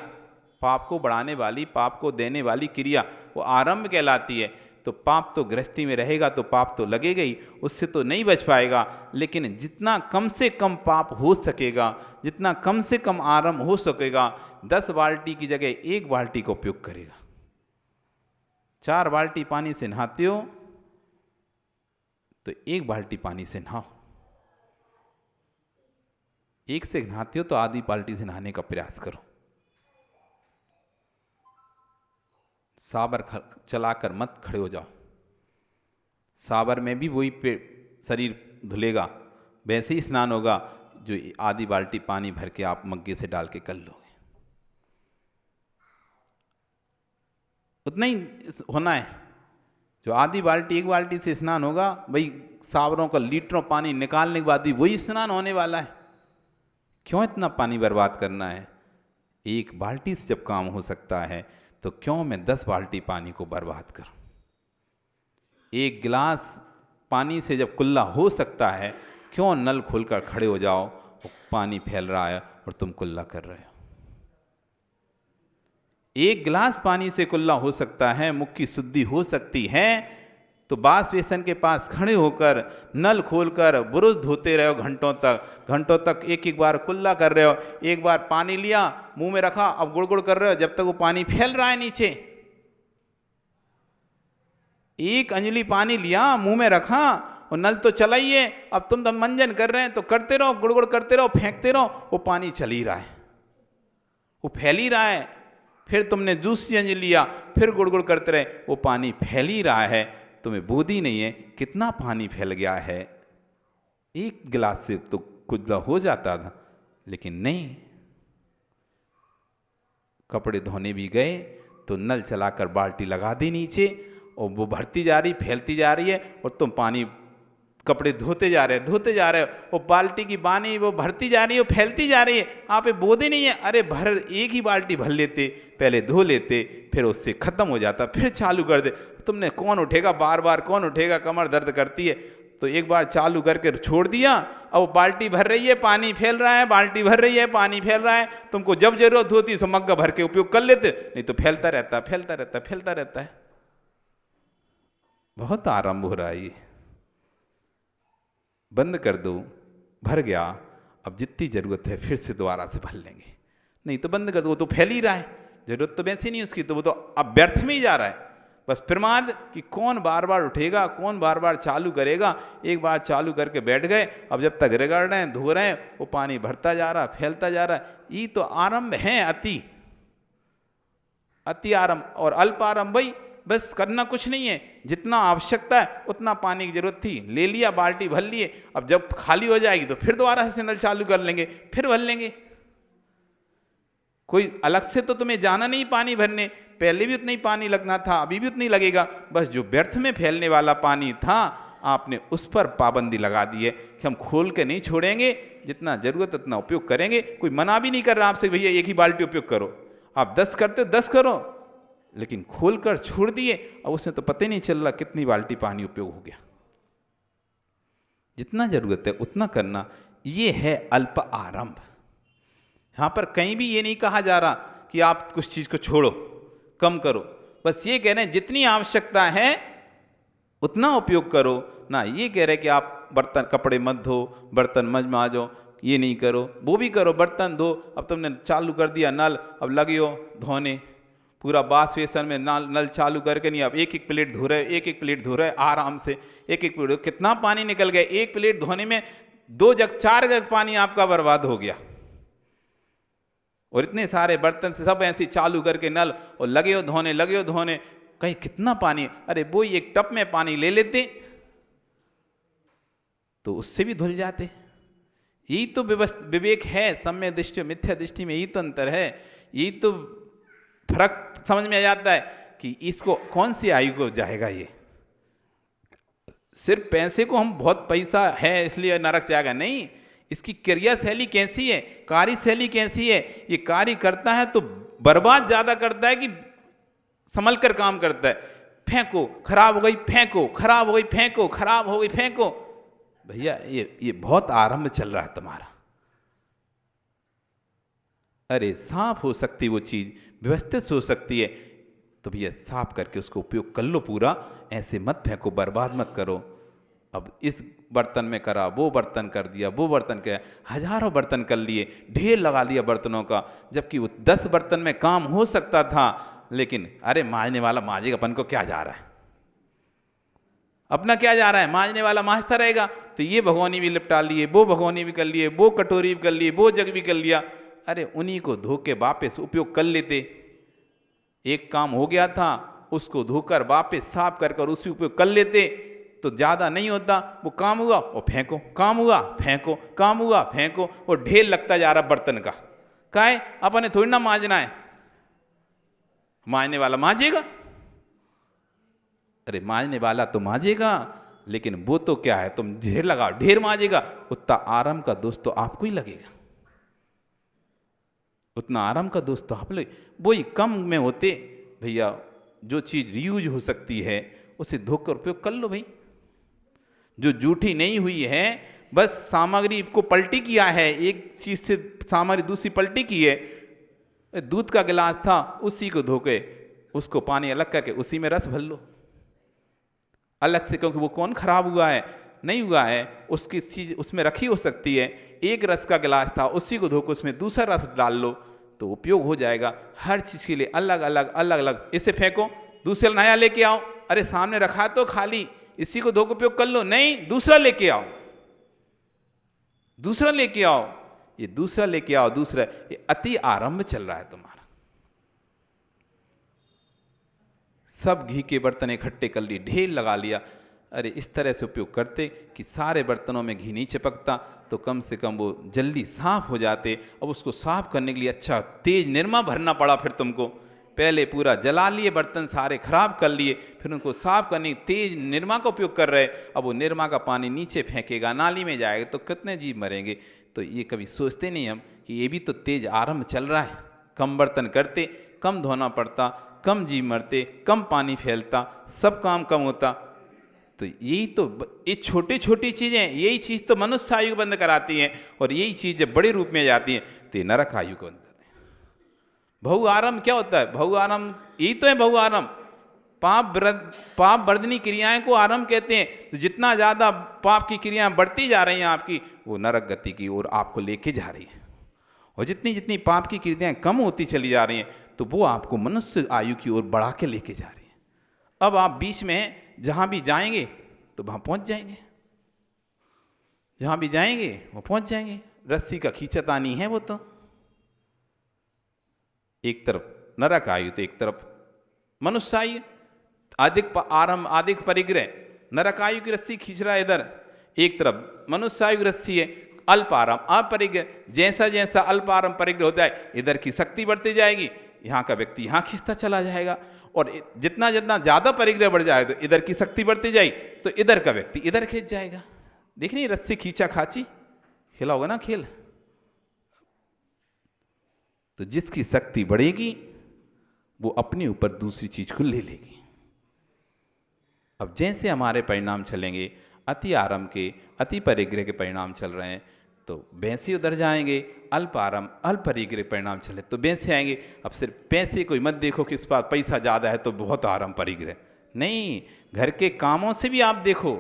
पाप को बढ़ाने वाली, पाप को देने वाली क्रिया, वो आरंभ कहलाती है। तो पाप तो गृहस्थी में रहेगा तो पाप तो लगेगा ही, उससे तो नहीं बच पाएगा। लेकिन जितना कम से कम पाप हो सकेगा, जितना कम से कम आरंभ हो सकेगा, 10 बाल्टी की जगह 1 बाल्टी का उपयोग करेगा, 4 बाल्टी पानी से नहाते हो तो 1 बाल्टी पानी से नहाओ। 1 से नहाते हो तो आधी बाल्टी से नहाने का प्रयास करो। सावर चलाकर मत खड़े हो जाओ। सावर में भी वही शरीर धुलेगा, वैसे ही स्नान होगा जो आधी बाल्टी पानी भर के आप मग्गे से डाल के कर लोगे। उतना ही होना है। जो आधी बाल्टी 1 बाल्टी से स्नान होगा, वही सावरों का लीटरों पानी निकालने के बाद ही वही स्नान होने वाला है। क्यों इतना पानी बर्बाद करना है? 1 बाल्टी से जब काम हो सकता है तो क्यों मैं 10 बाल्टी पानी को बर्बाद करूं? 1 गिलास पानी से जब कुल्ला हो सकता है, क्यों नल खोलकर खड़े हो जाओ और पानी फैल रहा है और तुम कुल्ला कर रहे हो? 1 गिलास पानी से कुल्ला हो सकता है, मुख की शुद्धि हो सकती है, तो बास बेसन के पास खड़े होकर नल खोलकर बुरुश धोते रहो घंटों तक 1-1 बार कुल्ला कर रहे हो। 1 बार पानी लिया, मुंह में रखा, अब गुड़गुड़ कर रहे हो जब तक वो पानी फैल रहा है नीचे। 1 अंजलि पानी लिया, मुंह में रखा और नल तो चला ही है, अब तुम मंजन कर रहे हैं तो करते रहो, गुड़गुड़ करते रहो, फेंकते रहो, वो पानी चल ही रहा है, वो फैल ही रहा है। फिर तुमने दूसरी अंजलि लिया, फिर गुड़गुड़ करते रहे, वो पानी फैल ही रहा है। तुम्हें बुद्धि नहीं है कितना पानी फैल गया है। 1 गिलास से तो कुल्ला हो जाता था, लेकिन नहीं। कपड़े धोने भी गए तो नल चलाकर बाल्टी लगा दी नीचे और वो भरती जा रही, फैलती जा रही है, और तुम पानी कपड़े धोते जा रहे हो, वो बाल्टी की पानी वो भरती जा रही है, वो फैलती जा रही है। आप बोधे नहीं है, अरे 1 ही बाल्टी भर लेते, पहले धो लेते, फिर उससे खत्म हो जाता, फिर चालू कर दे। तुमने कौन उठेगा, बार बार कौन उठेगा, कमर दर्द करती है। तो 1 बार चालू करके छोड़ दिया, अब वो बाल्टी भर रही है, पानी फैल रहा है, बाल्टी भर रही है, पानी फैल रहा है। तुमको जब जरूरत होती तो मग्गा भर के उपयोग कर लेते, नहीं तो फैलता रहता है। बहुत आरंभ हो रहा है ये। बंद कर दो, भर गया, अब जितनी जरूरत है फिर से दोबारा से भर लेंगे। नहीं तो बंद कर दो, वो तो फैल ही रहा है, जरूरत तो वैसे नहीं उसकी, तो वो तो अब व्यर्थ में ही जा रहा है। बस प्रमाद कि कौन बार बार उठेगा, कौन बार बार चालू करेगा। 1 बार चालू करके बैठ गए, अब जब तक रगड़ रहे हैं, धो रहे हैं, वो पानी भरता जा रहा, फैलता जा रहा है। ये तो आरंभ है अति आरंभ। और अल्प आरंभ भाई बस करना कुछ नहीं है, जितना आवश्यकता है उतना पानी की जरूरत थी, ले लिया, बाल्टी भर लिए। अब जब खाली हो जाएगी तो फिर दोबारा से नल चालू कर लेंगे, फिर भर लेंगे। कोई अलग से तो तुम्हें जाना नहीं पानी भरने, पहले भी उतना ही पानी लगना था, अभी भी उतना ही लगेगा। बस जो व्यर्थ में फैलने वाला पानी था, आपने उस पर पाबंदी लगा दी है कि हम खोल के नहीं छोड़ेंगे, जितना जरूरत उतना उपयोग करेंगे। कोई मना भी नहीं कर रहा आपसे, भैया 1 ही बाल्टी उपयोग करो। आप 10 करते हो 10 करो, लेकिन खोल कर छोड़ दिए, अब उसमें तो पता ही नहीं चल रहा कितनी बाल्टी पानी उपयोग हो गया। जितना जरूरत है उतना करना, ये है अल्प आरंभ। यहां पर कहीं भी ये नहीं कहा जा रहा कि आप कुछ चीज को छोड़ो, कम करो। बस ये कह रहे हैं जितनी आवश्यकता है उतना उपयोग करो ना। ये कह रहे हैं कि आप बर्तन कपड़े मत धो, बर्तन मत मांजो, ये नहीं करो, वो भी करो, बर्तन धो। अब तुमने चालू कर दिया नल, अब लगे हो धोने, पूरा बास बेसन में नल चालू करके नहीं, अब 1-1 प्लेट धो रहे, 1-1 प्लेट धो रहे आराम से, 1-1 प्लेट। कितना पानी निकल गया, 1 प्लेट धोने में 2 जग 4 जग पानी आपका बर्बाद हो गया। और इतने सारे बर्तन से सब ऐसे चालू करके नल, और लगे हो धोने, कहीं कितना पानी। अरे वो 1 टप में पानी ले लेते तो उससे भी धुल जाते। यही तो विवेक है, सम्य दृष्टि मिथ्या दृष्टि में यही तो अंतर है। यही तो फर्क समझ में आ जाता है कि इसको कौन सी आयु को जाएगा। ये सिर्फ पैसे को हम बहुत पैसा है इसलिए नरक जाएगा, नहीं। इसकी क्रिया शैली कैसी है, कार्य शैली कैसी है। ये कार्य करता है तो बर्बाद ज्यादा करता है कि संभल कर काम करता है। फेंको, खराब हो गई, फेंको, खराब हो गई, फेंको, खराब हो गई, फेंको। भैया ये बहुत आरंभ चल रहा है तुम्हारा। अरे साफ हो सकती वो चीज, व्यवस्थित हो सकती है, तो भैया साफ करके उसको उपयोग कर लो पूरा। ऐसे मत फेंको, बर्बाद मत करो। अब इस बर्तन में करा, वो बर्तन कर दिया, वो बर्तन किया, हजारों बर्तन कर लिए, ढेर लगा लिया बर्तनों का, जबकि वो 10 बर्तन में काम हो सकता था। लेकिन अरे मांजने वाला मांजेगा, अपन को क्या जा रहा है, अपना क्या जा रहा है, मांजने वाला मांजता रहेगा। तो ये भगोनी भी लिपटा लिए, वो भगोनी भी कर लिए, वो कटोरी भी कर लिए, वो जग भी कर लिया। अरे उन्हीं को धो के वापस उपयोग कर लेते। एक काम हो गया था, उसको धोकर वापस साफ कर कर उसी उपयोग कर लेते तो ज़्यादा नहीं होता। वो काम हुआ और फेंको, काम हुआ फेंको, काम हुआ फेंको, और ढेर लगता जा रहा बर्तन का। क्या है, अपने थोड़ी ना मांजना है, मांजने वाला मांजेगा। अरे मांजने वाला तो मांजेगा, लेकिन वो तो क्या है, तुम ढेर लगाओ, ढेर मांजेगा, उतना आराम का दोस्त तो आपको ही लगेगा, उतना आराम का दोस्त तो आप लोग। वही कम में होते भैया, जो चीज़ रीयूज हो सकती है उसे धोकर उपयोग कर लो भाई। जो जूठी नहीं हुई है, बस सामग्री को पलटी किया है, एक चीज़ से सामग्री दूसरी पलटी की है। दूध का गिलास था, उसी को धोके उसको पानी अलग करके उसी में रस भर लो अलग से, क्योंकि वो कौन खराब हुआ है, नहीं हुआ है, उसकी चीज़ उसमें रखी हो सकती है। एक रस का गिलास था, उसी को धोकर उसमें दूसरा रस डाल लो तो उपयोग हो जाएगा। हर चीज़ के लिए अलग अलग अलग अलग। इसे फेंको, दूसरा नया लेके आओ, अरे सामने रखा तो खाली, इसी को धोकर उपयोग कर लो, नहीं दूसरा लेके आओ, दूसरा लेके आओ, ये दूसरा लेके आओ, दूसरा। ये अति आरंभ चल रहा है तुम्हारा। सब घी के बर्तन इकट्ठे कर लिए, ढेर लगा लिया। अरे इस तरह से उपयोग करते कि सारे बर्तनों में घी नहीं चिपकता, तो कम से कम वो जल्दी साफ हो जाते। अब उसको साफ करने के लिए अच्छा तेज निरमा भरना पड़ा फिर तुमको। पहले पूरा जला लिए, बर्तन सारे खराब कर लिए, फिर उनको साफ करने तेज निरमा का उपयोग कर रहे। अब वो निरमा का पानी नीचे फेंकेगा, नाली में जाएगा, तो कितने जीव मरेंगे। तो ये कभी सोचते नहीं हम कि ये भी तो तेज आरंभ चल रहा है। कम बर्तन करते, कम धोना पड़ता, कम जीव मरते, कम पानी फैलता, सब काम कम होता। तो यही तो, ये छोटी छोटी चीज़ें, यही चीज़ तो मनुष्य आयु बंद कराती हैं, और यही चीज़ जब बड़े रूप में जाती हैं तो ये नरक आयु को बंद करते हैं। बहु आरंभ क्या होता है, बहु आरंभ यही तो है। बहु आरंभ पाप वर्धनी क्रियाएं को आरंभ कहते हैं। तो जितना ज़्यादा पाप की क्रियाएं बढ़ती जा रही हैं आपकी, वो नरक गति की ओर आपको लेके जा रही है। और जितनी जितनी पाप की क्रियाएं कम होती चली जा रही हैं, तो वो आपको मनुष्य आयु की ओर बढ़ा के लेके जा रही है। अब आप बीच में जहां भी जाएंगे तो वहां पहुंच जाएंगे, जहां भी जाएंगे वो पहुंच जाएंगे। रस्सी का खींचतानी है वो तो, एक तरफ नरक आयु तो एक तरफ मनुष्य आयु। अधिक आरंभ, अधिक परिग्रह, नरक आयु की रस्सी खींच रहा है इधर, एक तरफ मनुष्य आयु की रस्सी है अल्प आरंभ अपरिग्रह। जैसा जैसा अल्प आरंभ परिग्रह होता है, इधर की शक्ति बढ़ती जाएगी, यहाँ का व्यक्ति यहाँ खींचता चला जाएगा। और जितना जितना ज्यादा परिग्रह बढ़ जाएगा, तो इधर की शक्ति बढ़ती जाएगी, तो इधर का व्यक्ति इधर खींच जाएगा। देख नहीं, रस्सी खींचा खाची खेला होगा ना खेल। तो जिसकी शक्ति बढ़ेगी वो अपने ऊपर दूसरी चीज को ले लेगी। अब जैसे हमारे परिणाम चलेंगे, अति आरंभ के, अति परिग्रह के परिणाम चल रहे हैं, तो वैसे उधर जाएंगे। अल्प आरंभ अल्प परिग्रह परिणाम चले तो वैसे आएंगे। अब सिर्फ पैसे कोई मत देखो कि इस पास पैसा ज़्यादा है तो बहुत आरंभ परिग्रह, नहीं, घर के कामों से भी आप देखो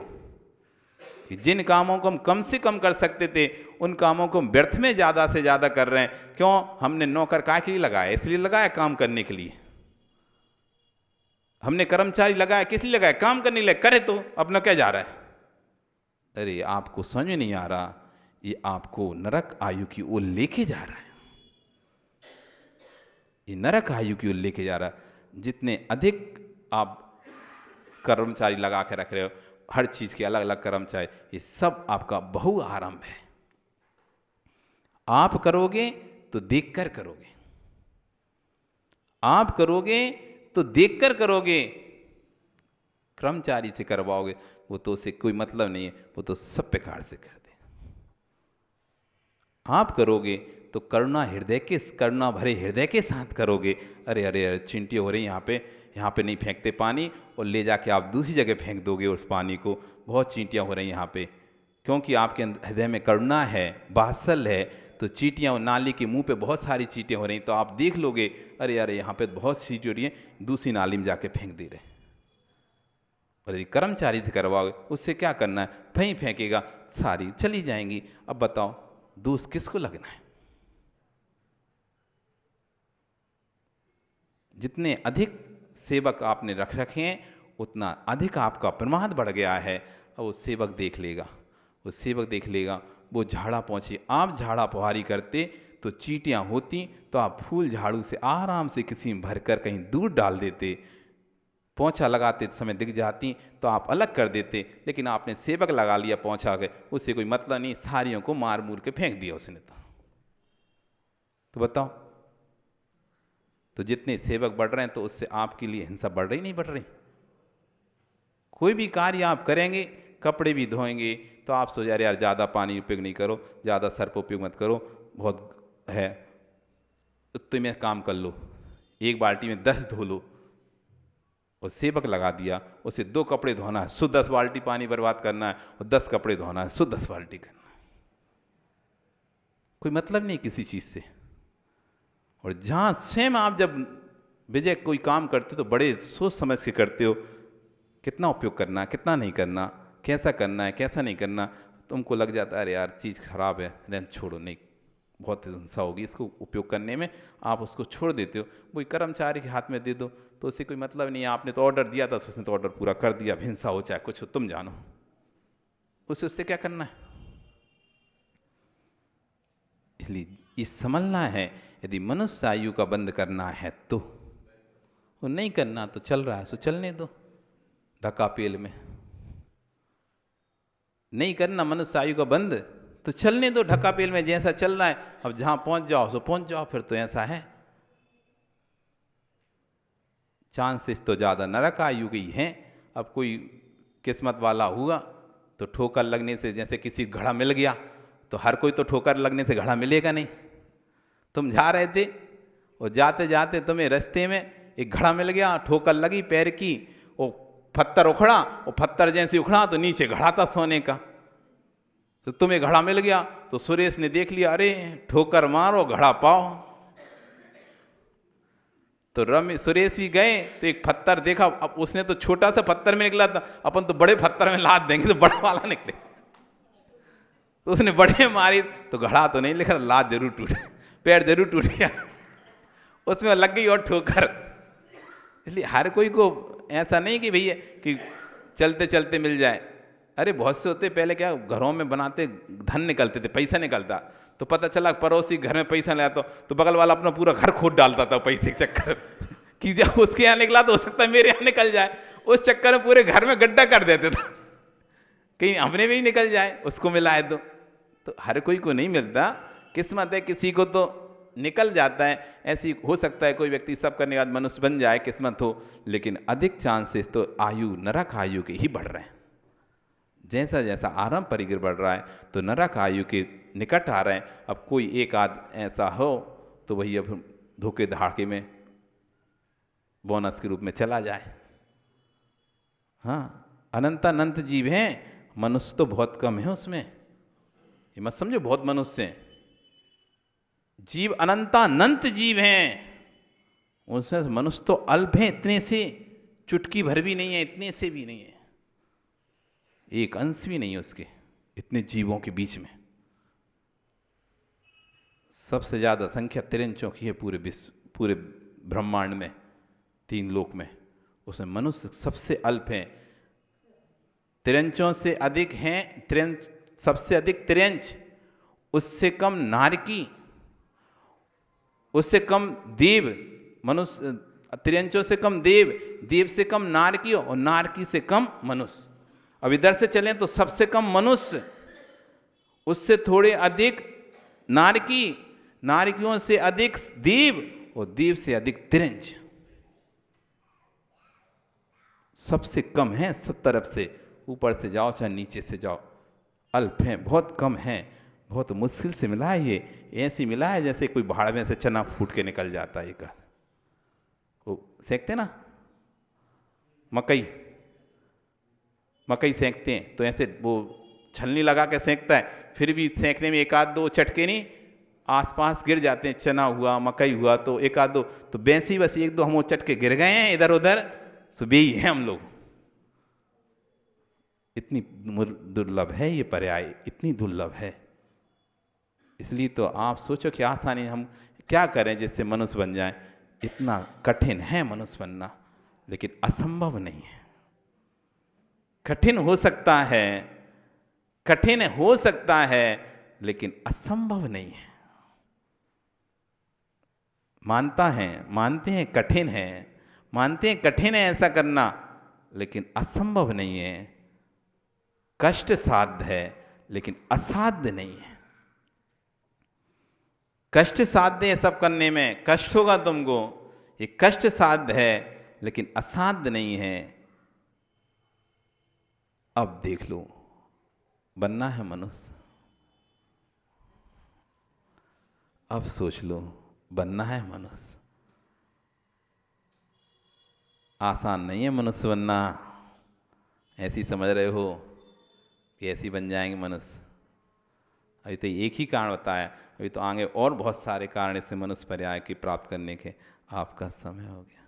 कि जिन कामों को हम कम से कम कर सकते थे, उन कामों को हम व्यर्थ में ज़्यादा से ज़्यादा कर रहे हैं। क्यों? हमने नौकर काय के लिए लगाया? इसलिए लगाया काम करने के लिए। हमने कर्मचारी लगाया किस लिए लगाया? काम करने के लिए। करे तो अपना क्या जा रहा है? अरे आपको समझ में नहीं आ रहा, ये आपको नरक आयु की ओर लेके जा रहा है। ये नरक आयु की ओर लेके जा रहा है। जितने अधिक आप कर्मचारी लगा के रख रहे हो, हर चीज के अलग अलग कर्मचारी, ये सब आपका बहु आरंभ है। आप करोगे तो देखकर करोगे, आप करोगे तो देखकर करोगे। कर्मचारी से करवाओगे वो तो उसे कोई मतलब नहीं है, वो तो सब बेकार से कर दे। आप करोगे तो करुणा हृदय के, करुणा भरे हृदय के साथ करोगे। अरे अरे अरे चिंटी हो रही यहाँ पे नहीं फेंकते पानी, और ले जाके आप दूसरी जगह फेंक दोगे उस पानी को। बहुत चींटियाँ हो रही यहाँ पे, क्योंकि आपके हृदय में करुणा है, वात्सल्य है। तो चींटियाँ, नाली के मुंह पे बहुत सारी चींटियाँ हो रही, तो आप देख लोगे अरे अरे यहाँ पे बहुत चींटी हो रही है, दूसरी नाली में जाके फेंक दे रहे। और यदि कर्मचारी से करवाओगे, उससे क्या करना है? वहीं फेंकेगा, सारी चली जाएंगी। अब बताओ दोष किसको लगना है? जितने अधिक सेवक आपने रख रखे हैं उतना अधिक आपका प्रमाद बढ़ गया है। और वो सेवक देख लेगा, वो सेवक देख लेगा, वो झाड़ा पहुँचे, आप झाड़ा पुहारी करते तो चींटियाँ होती तो आप फूल झाड़ू से आराम से किसी में भरकर कहीं दूर डाल देते, पोंछा लगाते समय दिख जाती तो आप अलग कर देते, लेकिन आपने सेवक लगा लिया पोंछा के, उससे कोई मतलब नहीं, सारियों को मार मूर के फेंक दिया उसने। तो बताओ, तो जितने सेवक बढ़ रहे हैं तो उससे आपके लिए हिंसा बढ़ रही नहीं बढ़ रही? कोई भी कार्य आप करेंगे, कपड़े भी धोएंगे तो आप सोच यार ज़्यादा पानी उपयोग नहीं करो, ज़्यादा सर्फ उपयोग मत करो, बहुत है, तुम एक काम कर लो, एक बाल्टी में 10 धो लो, और सेवक लगा दिया, उसे 2 कपड़े धोना है सो 10 बाल्टी पानी बर्बाद करना है, और 10 कपड़े धोना है सो 10 बाल्टी करना है। कोई मतलब नहीं किसी चीज़ से। और जहाँ स्वयं आप जब विजय कोई काम करते हो तो बड़े सोच समझ के करते हो, कितना उपयोग करना है, कितना नहीं करना, कैसा करना है, कैसा नहीं करना। तुमको लग जाता है अरे यार चीज़ खराब है, रहने छोड़ो, नहीं बहुत हिंसा होगी इसको उपयोग करने में, आप उसको छोड़ देते हो। वही कर्मचारी के हाथ में दे दो तो उससे कोई मतलब नहीं है, आपने तो ऑर्डर दिया था, उसने तो ऑर्डर पूरा कर दिया, हिंसा हो चाहे कुछ हो तुम जानो, उससे क्या करना है। इसलिए ये समझना है, यदि मनुष्य आयु का बंद करना है तो, वो नहीं करना तो चल रहा है सो चलने दो, ढका पेल में नहीं करना मनुष्य आयु का बंद तो चलने दो, ढका पेल में जैसा चल रहा है, अब जहां पहुंच जाओ सो पहुंच जाओ, फिर तो ऐसा है। चांसेस तो ज़्यादा नरक आयु की हैं। अब कोई किस्मत वाला हुआ तो ठोकर लगने से, जैसे किसी घड़ा मिल गया तो हर कोई तो ठोकर लगने से घड़ा मिलेगा नहीं। तुम जा रहे थे और जाते जाते तुम्हें रास्ते में एक घड़ा मिल गया, ठोकर लगी पैर की, वो पत्थर उखड़ा, और पत्थर जैसे उखड़ा तो नीचे घड़ा था सोने का, तो तुम्हें घड़ा मिल गया तो सुरेश ने देख लिया, अरे ठोकर मारो घड़ा पाओ। तो सुरेश भी गए तो एक पत्थर देखा, अब उसने तो छोटा सा पत्थर में निकला था, अपन तो बड़े पत्थर में लाद देंगे तो बड़ा वाला निकले, तो उसने बड़े मारी तो घड़ा तो नहीं लिखा, लाद जरूर टूटे, पैर जरूर टूट गया, उसमें लग गई और ठोकर। इसलिए हर कोई को ऐसा नहीं कि भैया कि चलते चलते मिल जाए। अरे बहुत से होते, पहले क्या घरों में बनाते, धन निकलते थे, पैसा निकलता, तो पता चला पड़ोसी घर में पैसा ले आता तो बगल वाला अपना पूरा घर खोद डालता था पैसे के चक्कर कि जब उसके यहाँ निकला तो हो सकता है मेरे यहाँ निकल जाए, उस चक्कर में पूरे घर में गड्ढा कर देते थे, कहीं हमने भी निकल जाए उसको मिलाए तो हर कोई को नहीं मिलता, किस्मत है, किसी को तो निकल जाता है। ऐसी हो सकता है कोई व्यक्ति सब करने के बाद मनुष्य बन जाए, किस्मत हो, लेकिन अधिक चांसेस तो आयु नरक आयु के ही बढ़ रहे हैं। जैसा जैसा आराम परिग्रह बढ़ रहा है तो नरक आयु के निकट आ रहे हैं। अब कोई एक आध ऐसा हो तो वही अब धोखे धड़ाके में बोनस के रूप में चला जाए। हाँ, अनंतानंत जीव हैं, मनुष्य तो बहुत कम है उसमें, ये मत समझो बहुत मनुष्य हैं, जीव अनंतानंत जीव हैं, उसमें मनुष्य तो अल्प हैं, इतने से चुटकी भर भी नहीं है, इतने से भी नहीं है, एक अंश भी नहीं है उसके, इतने जीवों के बीच में। सबसे ज्यादा संख्या तिरंचों की है पूरे विश्व, पूरे ब्रह्मांड में, 3 लोक में, उसमें मनुष्य सबसे अल्प हैं। तिरंचों से अधिक हैं, तिरंच सबसे अधिक तिरंच, उससे कम नारकी, उससे कम देव, मनुष्य तिरंचों से कम देव, देव से कम नारकी, और नारकी से कम मनुष्य। अब इधर से चलें तो सबसे कम मनुष्य, उससे थोड़े अधिक नारकी, नारकियों से अधिक देव, और देव से अधिक तिरंच। सबसे कम है सब तरफ से, ऊपर से जाओ चाहे नीचे से जाओ, अल्प हैं, बहुत कम हैं, बहुत मुश्किल से मिला है ये, ऐसी मिला है जैसे कोई भाड़ में से चना फूट के निकल जाता है। एक वो सेकते ना मकई सेंकते हैं तो ऐसे वो छलनी लगा के सेंकता है, फिर भी सेंकने में एक आध दो चटके नहीं आसपास गिर जाते हैं, चना हुआ मकई हुआ तो एक आध दो, तो वैसे ही बस एक दो हम वो चटके गिर गए हैं इधर उधर, सुबह ही हैं हम लोग। इतनी दुर्लभ है ये पर्याय, इतनी दुर्लभ है। इसलिए तो आप सोचो कि आसानी हम क्या करें जिससे मनुष्य बन जाए, इतना कठिन है मनुष्य बनना, लेकिन असंभव नहीं है। कठिन हो सकता है, कठिन हो सकता है, लेकिन असंभव नहीं है। मानते हैं कठिन है, मानते हैं कठिन है ऐसा करना, लेकिन असंभव नहीं है। कष्ट साध्य है, लेकिन असाध्य नहीं है। कष्ट साध्य है सब करने में, कष्ट होगा तुमको, ये कष्ट साध्य है, लेकिन असाध्य नहीं है। अब देख लो, बनना है मनुष्य, अब सोच लो, बनना है मनुष्य। आसान नहीं है मनुष्य बनना। ऐसी समझ रहे हो कि ऐसी बन जाएंगे मनुष्य? अभी तो एक ही कारण बताया, अभी तो आगे और बहुत सारे कारण इससे मनुष्य पर्याय की प्राप्त करने के। आपका समय हो गया,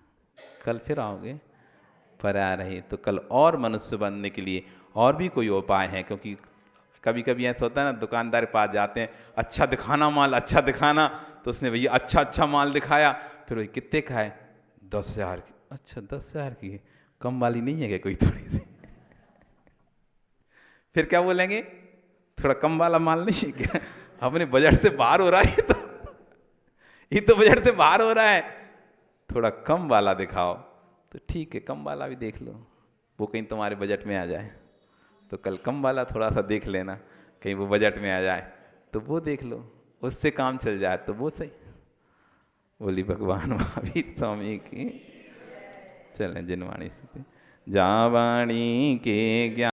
कल फिर आओगे पर्याय रही तो कल और मनुष्य बनने के लिए और भी कोई उपाय है। क्योंकि कभी कभी ऐसा होता है ना, दुकानदार के पास जाते हैं, अच्छा दिखाना माल, अच्छा दिखाना, तो उसने भैया अच्छा अच्छा माल दिखाया, फिर वही कितने का है? 10,000 की। अच्छा 10,000 की है, कम वाली नहीं है क्या कोई थोड़ी सी? फिर क्या बोलेंगे, थोड़ा कम वाला माल नहीं है क्या? अपने बजट से बाहर हो रहा है ये तो बजट से बाहर हो रहा है, थोड़ा कम वाला दिखाओ। तो ठीक है, कम वाला भी देख लो, वो कहीं तुम्हारे बजट में आ जाए, तो कल कम वाला थोड़ा सा देख लेना, कहीं वो बजट में आ जाए तो वो देख लो, उससे काम चल जाए तो वो सही। बोली भगवान महावीर स्वामी की। चलें जिनवाणी स्थिति। जा वाणी के ज्ञान